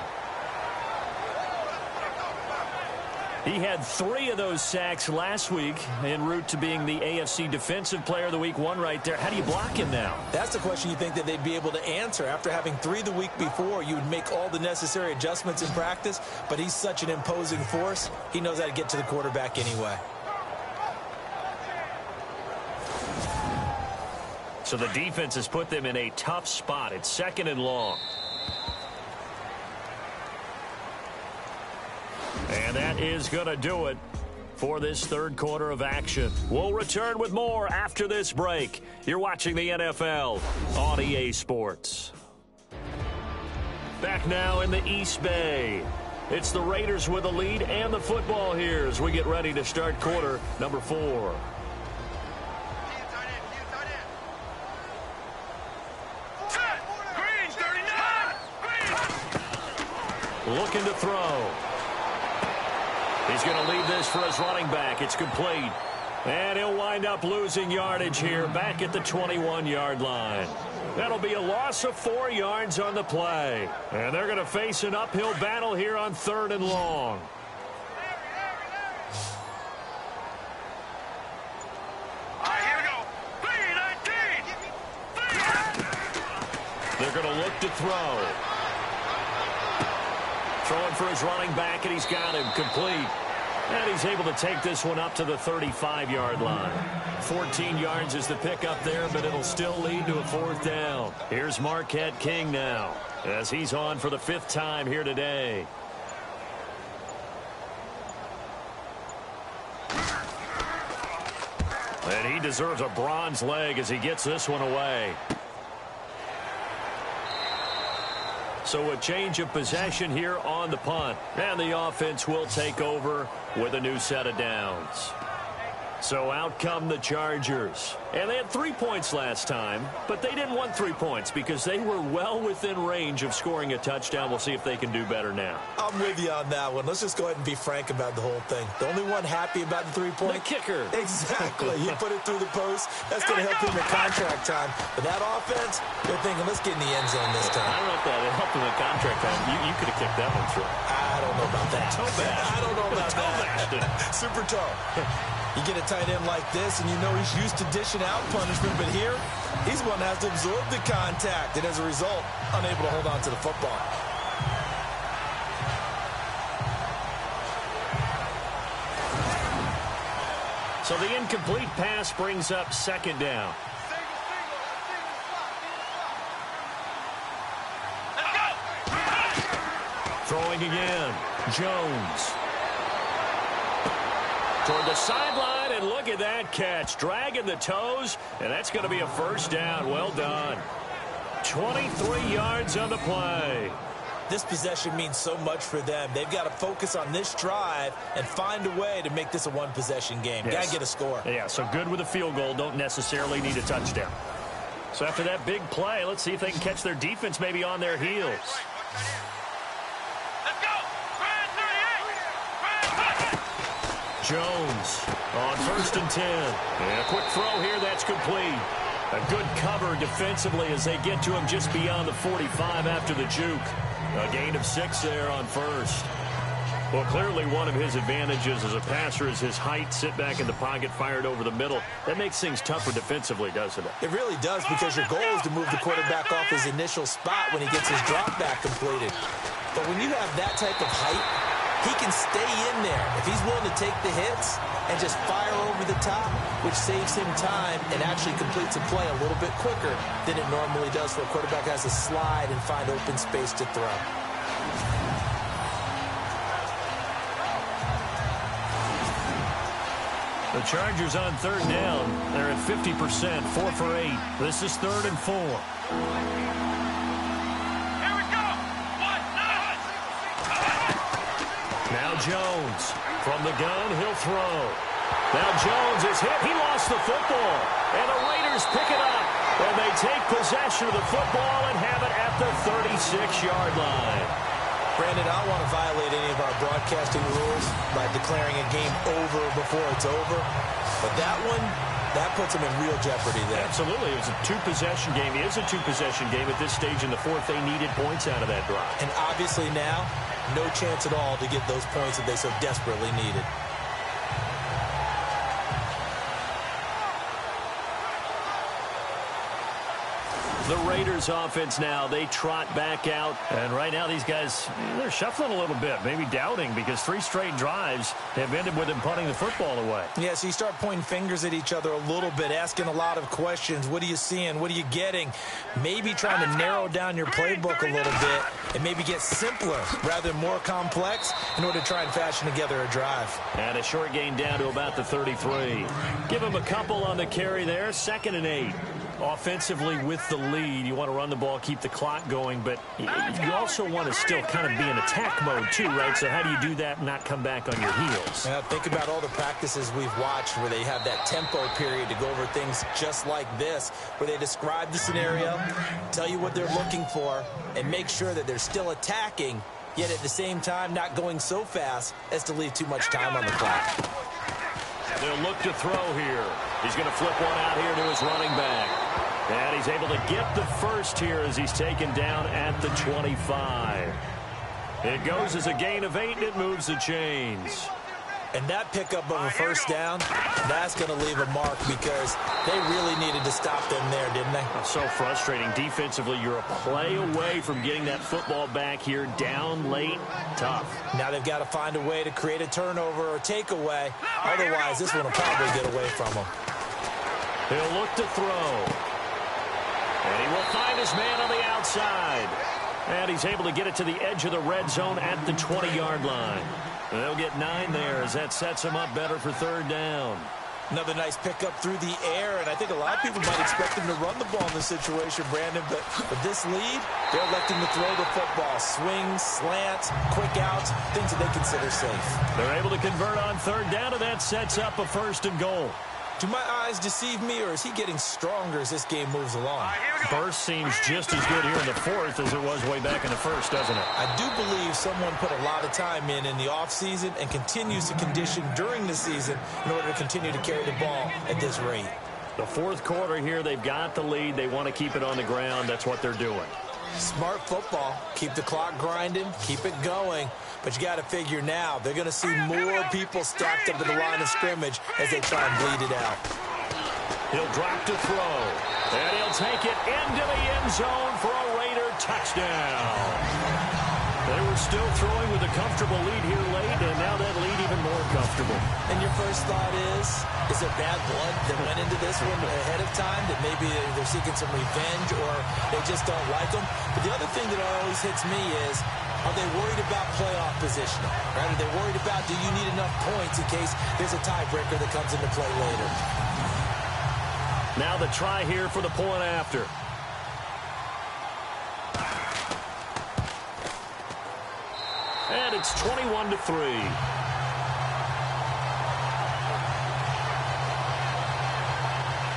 He had 3 of those sacks last week en route to being the AFC Defensive Player of the Week. 1 right there. How do you block him now? That's the question you think that they'd be able to answer. After having 3 the week before, you would make all the necessary adjustments in practice, but he's such an imposing force, he knows how to get to the quarterback anyway. So the defense has put them in a tough spot. It's 2nd and long. And that is going to do it for this 3rd quarter of action. We'll return with more after this break. You're watching the NFL on EA Sports. Back now in the East Bay. It's the Raiders with the lead and the football here as we get ready to start quarter number 4. Looking to throw. He's going to leave this for his running back. It's complete. And he'll wind up losing yardage here back at the 21-yard line. That'll be a loss of 4 yards on the play. And they're going to face an uphill battle here on 3rd and long. Here we go. 3-19. They're going to look to throw. Throwing for his running back, and he's got him complete. And he's able to take this one up to the 35-yard line. 14 yards is the pickup there, but it'll still lead to a 4th down. Here's Marquette King now as he's on for the 5th time here today. And he deserves a bronze leg as he gets this one away. So a change of possession here on the punt. And the offense will take over with a new set of downs. So out come the Chargers. And they had 3 points last time, but they didn't want 3 points because they were well within range of scoring a touchdown. We'll see if they can do better now. I'm with you on that one. Let's just go ahead and be frank about the whole thing. The only one happy about the 3-point? The kicker. Exactly. He put it through the post. That's going to help him in contract time. But that offense, they're thinking, let's get in the end zone this time. I don't know if that helped him in contract time. You could have kicked that one through. I don't know about that. I don't know about that. Super toe. You get a tight end like this, and you know he's used to dishing out punishment, but here, he's one that has to absorb the contact, and as a result, unable to hold on to the football. So the incomplete pass brings up 2nd down. Throwing again. Jones. Toward the sideline, and look at that catch. Dragging the toes, and that's going to be a 1st down. Well done. 23 yards on the play. This possession means so much for them. They've got to focus on this drive and find a way to make this a one-possession game. Yes. Got to get a score. Yeah, so good with a field goal. Don't necessarily need a touchdown. So after that big play, let's see if they can catch their defense maybe on their heels. Jones on 1st and 10. And a quick throw here, that's complete. A good cover defensively as they get to him just beyond the 45 after the juke. A gain of 6 there on 1st. Well, clearly one of his advantages as a passer is his height. Sit back in the pocket, fired over the middle. That makes things tougher defensively, doesn't it? It really does, because your goal is to move the quarterback off his initial spot when he gets his drop back completed. But when you have that type of height, he can stay in there if he's willing to take the hits and just fire over the top, which saves him time and actually completes a play a little bit quicker than it normally does for a quarterback has to slide and find open space to throw. The Chargers on 3rd down. They're at 50%, 4 for 8. This is 3rd and 4. Now Jones from the gun, he'll throw. Now Jones is hit. He lost the football. And the Raiders pick it up. And they take possession of the football and have it at the 36-yard line. Brandon, I don't want to violate any of our broadcasting rules by declaring a game over before it's over. But that one, that puts them in real jeopardy there. Absolutely. It was a two-possession game. It is a two-possession game at this stage in the fourth. They needed points out of that drive. And obviously now, no chance at all to get those points that they so desperately needed. The Raiders offense now, they trot back out. And right now these guys, they're shuffling a little bit, maybe doubting, because 3 straight drives have ended with them punting the football away. Yeah, so you start pointing fingers at each other a little bit, asking a lot of questions. What are you seeing? What are you getting? Maybe trying to narrow down your playbook a little bit and maybe get simpler rather than more complex in order to try and fashion together a drive. And a short gain down to about the 33. Give them a couple on the carry there, 2nd and 8. Offensively with the lead, you want to run the ball, keep the clock going, but you also want to still kind of be in attack mode too, right? So how do you do that and not come back on your heels? Yeah, think about all the practices we've watched where they have that tempo period to go over things just like this, where they describe the scenario, tell you what they're looking for, and make sure that they're still attacking, yet at the same time not going so fast as to leave too much time on the clock. They'll look to throw here. He's going to flip one out here to his running back. And he's able to get the first here as he's taken down at the 25. It goes as a gain of 8, and it moves the chains. And that pickup of a first down, that's going to leave a mark because they really needed to stop them there, didn't they? So frustrating. Defensively, you're a play away from getting that football back here down late. Tough. Now they've got to find a way to create a turnover or takeaway. Otherwise, this one will probably get away from them. He'll look to throw. And he will find his man on the outside. And he's able to get it to the edge of the red zone at the 20-yard line. They'll get 9 there as that sets him up better for 3rd down. Another nice pickup through the air, and I think a lot of people might expect him to run the ball in this situation, Brandon, but with this lead, they're electing to throw the football. Swings, slants, quick outs, things that they consider safe. They're able to convert on 3rd down, and that sets up a 1st and goal. Do my eyes deceive me, or is he getting stronger as this game moves along? Burst seems just as good here in the 4th as it was way back in the 1st, doesn't it? I do believe someone put a lot of time in the offseason and continues to condition during the season in order to continue to carry the ball at this rate. The 4th quarter here, they've got the lead. They want to keep it on the ground. That's what they're doing. Smart football. Keep the clock grinding. Keep it going. But you got to figure now, they're going to see more people stacked up at the line of scrimmage as they try and bleed it out. He'll drop to throw. And he'll take it into the end zone for a Raider touchdown. They were still throwing with a comfortable lead here late, and now that lead even more comfortable. And your first thought is there bad blood that went into this one ahead of time, that maybe they're seeking some revenge or they just don't like them? But the other thing that always hits me is, are they worried about playoff positioning? Right? Are they worried about, do you need enough points in case there's a tiebreaker that comes into play later? Now the try here for the point after. And it's 21-3.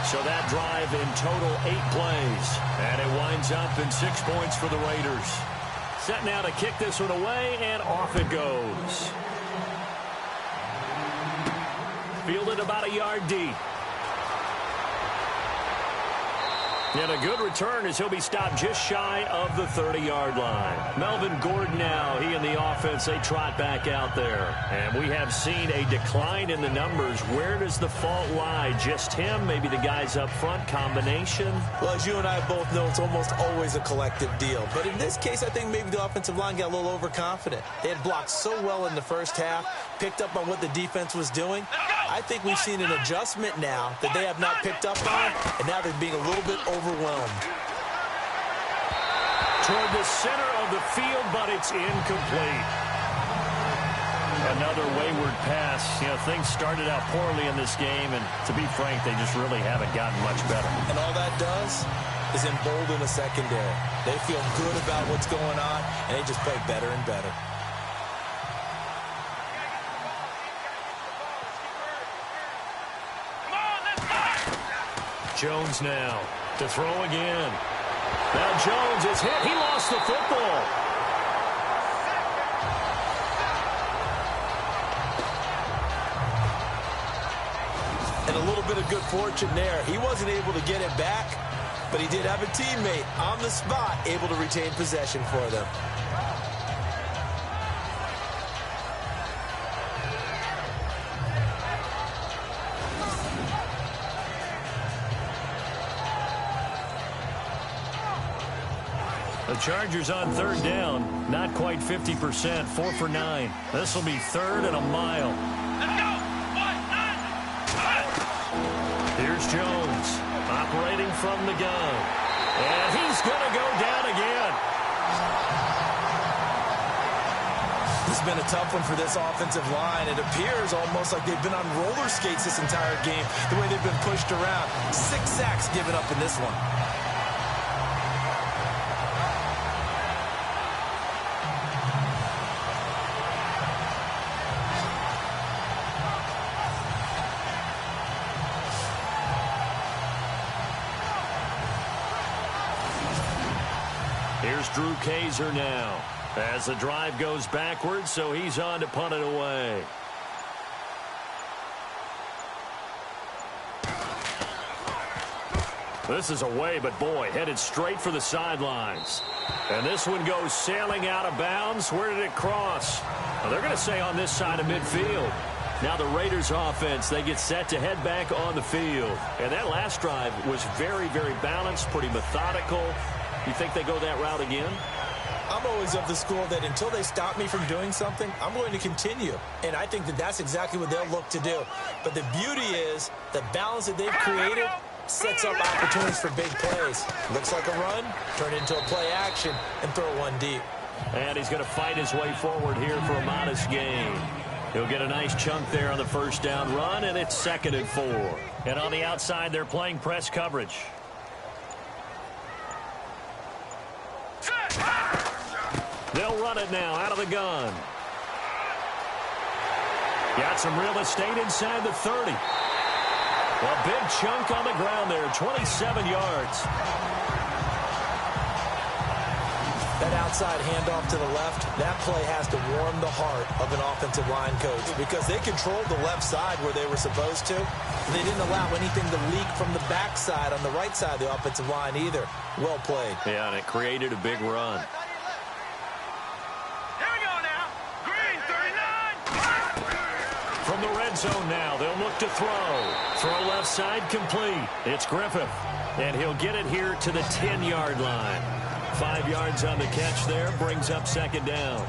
So that drive in total 8 plays. And it winds up in 6 points for the Raiders. Set now to kick this one away, and off it goes. Fielded about a yard deep. And a good return as he'll be stopped just shy of the 30-yard line. Melvin Gordon now, he and the offense, they trot back out there. And we have seen a decline in the numbers. Where does the fault lie? Just him? Maybe the guys up front? Combination? Well, as you and I both know, it's almost always a collective deal. But in this case, I think maybe the offensive line got a little overconfident. They had blocked so well in the first half, picked up on what the defense was doing. I think we've seen an adjustment now that they have not picked up on, and now they're being a little bit overwhelmed. Toward the center of the field, but it's incomplete. Another wayward pass. You know, things started out poorly in this game, and to be frank, they just really haven't gotten much better. And all that does is embolden the secondary. They feel good about what's going on, and they just play better and better. Jones now to throw again. Now Jones is hit. He lost the football. And a little bit of good fortune there. He wasn't able to get it back, but he did have a teammate on the spot able to retain possession for them. The Chargers on third down, not quite 50%, 4 for 9. This will be third and a mile. Let's go! 1, 9, 5. Here's Jones, operating from the gun. And he's going to go down again. It's been a tough one for this offensive line. It appears almost like they've been on roller skates this entire game, the way they've been pushed around. 6 sacks given up in this one. Here's Drew Kaiser now as the drive goes backwards, so he's on to punt it away. This is away, but boy, headed straight for the sidelines. And this one goes sailing out of bounds. Where did it cross? Well, they're going to say on this side of midfield. Now the Raiders offense, they get set to head back on the field. And that last drive was very, very balanced, pretty methodical. You think they go that route again? I'm always of the school that until they stop me from doing something, I'm going to continue. And I think that that's exactly what they'll look to do. But the beauty is the balance that they've created sets up opportunities for big plays. Looks like a run, turn it into a play action, and throw one deep. And he's going to fight his way forward here for a modest gain. He'll get a nice chunk there on the first down run, and it's 2nd and 4. And on the outside, they're playing press coverage. They'll run it now out of the gun. Got some real estate inside the 30. A big chunk on the ground there, 27 yards. That outside handoff to the left, that play has to warm the heart of an offensive line coach because they controlled the left side where they were supposed to. They didn't allow anything to leak from the backside on the right side of the offensive line either. Well played. Yeah, and it created a big run. Here we go now. Green, 39. From the red zone now, they'll look to throw. Throw left side complete. It's Griffith, and he'll get it here to the 10-yard line. 5 yards on the catch there, brings up 2nd down.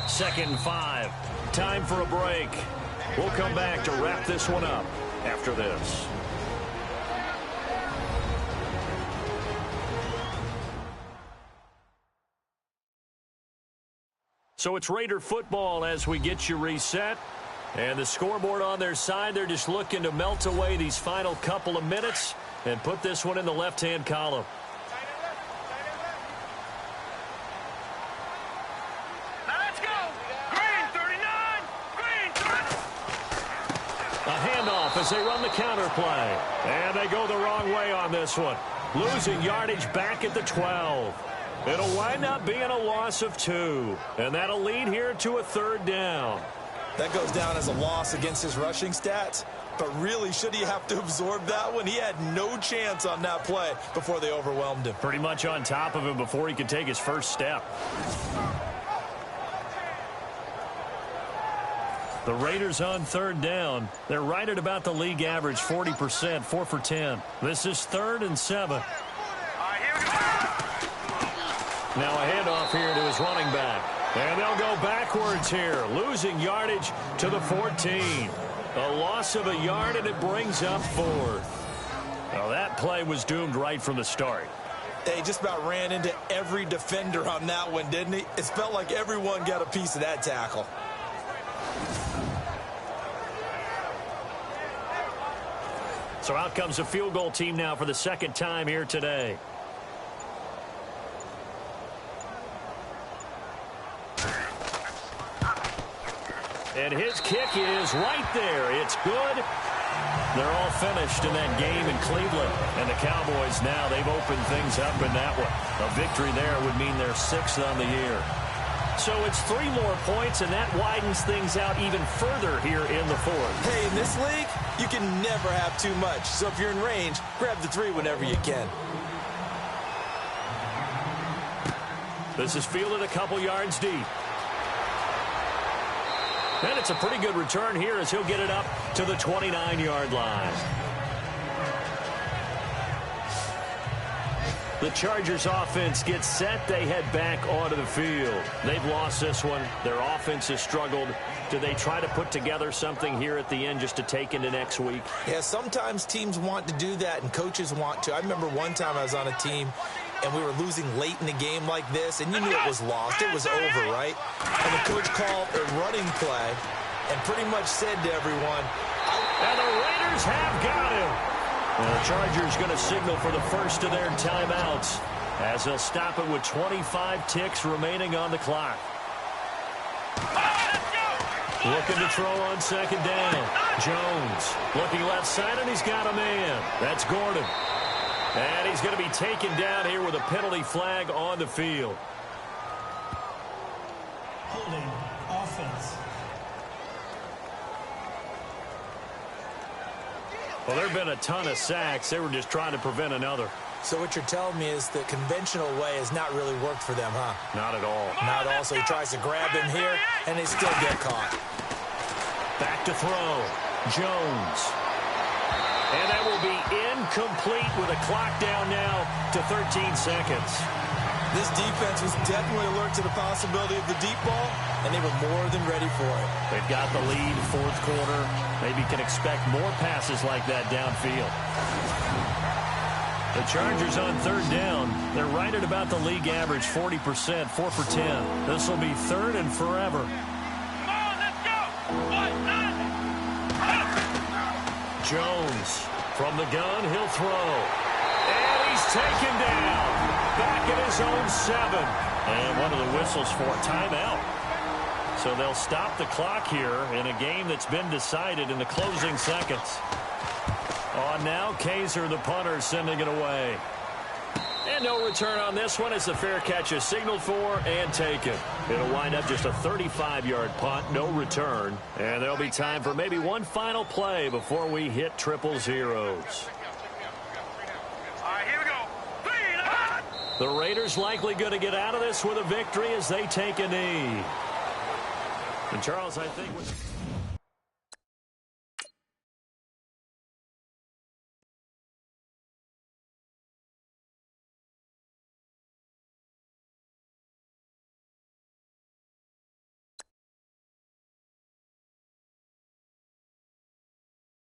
Second 5. Time for a break. We'll come back to wrap this one up after this. So it's Raider football as we get you reset. And the scoreboard on their side, they're just looking to melt away these final couple of minutes and put this one in the left-hand column. Now let's go. Green, 39. Green, 30. A handoff as they run the counter play. And they go the wrong way on this one. Losing yardage back at the 12. It'll wind up being a loss of 2. And that'll lead here to a 3rd down. That goes down as a loss against his rushing stats. But really, should he have to absorb that one? He had no chance on that play before they overwhelmed him. Pretty much on top of him before he could take his first step. The Raiders on 3rd down. They're right at about the league average, 40%, 4 for 10. This is 3rd and 7. All right, here we go. Now a handoff here to his running back. And they'll go backwards here, losing yardage to the 14. A loss of a yard, and it brings up 4th. Now that play was doomed right from the start. They just about ran into every defender on that one, didn't he? It felt like everyone got a piece of that tackle. So out comes the field goal team now for the 2nd time here today. And his kick is right there. It's good. They're all finished in that game in Cleveland. And the Cowboys now, they've opened things up in that one. A victory there would mean they're 6th on the year. So it's 3 more points, and that widens things out even further here in the 4th. Hey, in this league, you can never have too much. So if you're in range, grab the 3 whenever you can. This is fielded a couple yards deep. And it's a pretty good return here as he'll get it up to the 29-yard line. The Chargers offense gets set. They head back onto the field. They've lost this one. Their offense has struggled. Do they try to put together something here at the end just to take into next week? Yeah, sometimes teams want to do that and coaches want to. I remember one time I was on a team and we were losing late in the game like this, and you knew it was lost. It was over, right? And the coach called a running play and pretty much said to everyone, and the Raiders have got him. And the Chargers going to signal for the first of their timeouts as they'll stop it with 25 ticks remaining on the clock. Looking to throw on 2nd down. Jones looking left side, and he's got a man. That's Gordon. And he's going to be taken down here with a penalty flag on the field. Holding offense. Well, there have been a ton of sacks. They were just trying to prevent another. So what you're telling me is the conventional way has not really worked for them, huh? Not at all. Not all. So he tries to grab him here, and they still get caught. Back to throw. Jones. And that will be incomplete with a clock down now to 13 seconds. This defense was definitely alert to the possibility of the deep ball, and they were more than ready for it. They've got the lead, 4th quarter. Maybe can expect more passes like that downfield. The Chargers on 3rd down. They're right at about the league average, 40%, 4 for 10. This will be 3rd and forever. Come on, let's go. 1, 9. Jones from the gun, he'll throw. And he's taken down. Back at his own 7. And one of the whistles for a timeout. So they'll stop the clock here in a game that's been decided in the closing seconds. On now, Kaiser, the punter, sending it away. And no return on this one as the fair catch is signaled for and taken. It'll wind up just a 35-yard punt, no return. And there'll be time for maybe one final play before we hit triple zeros. All right, here we go. 3, 9. The Raiders likely going to get out of this with a victory as they take a knee. And Charles, I think...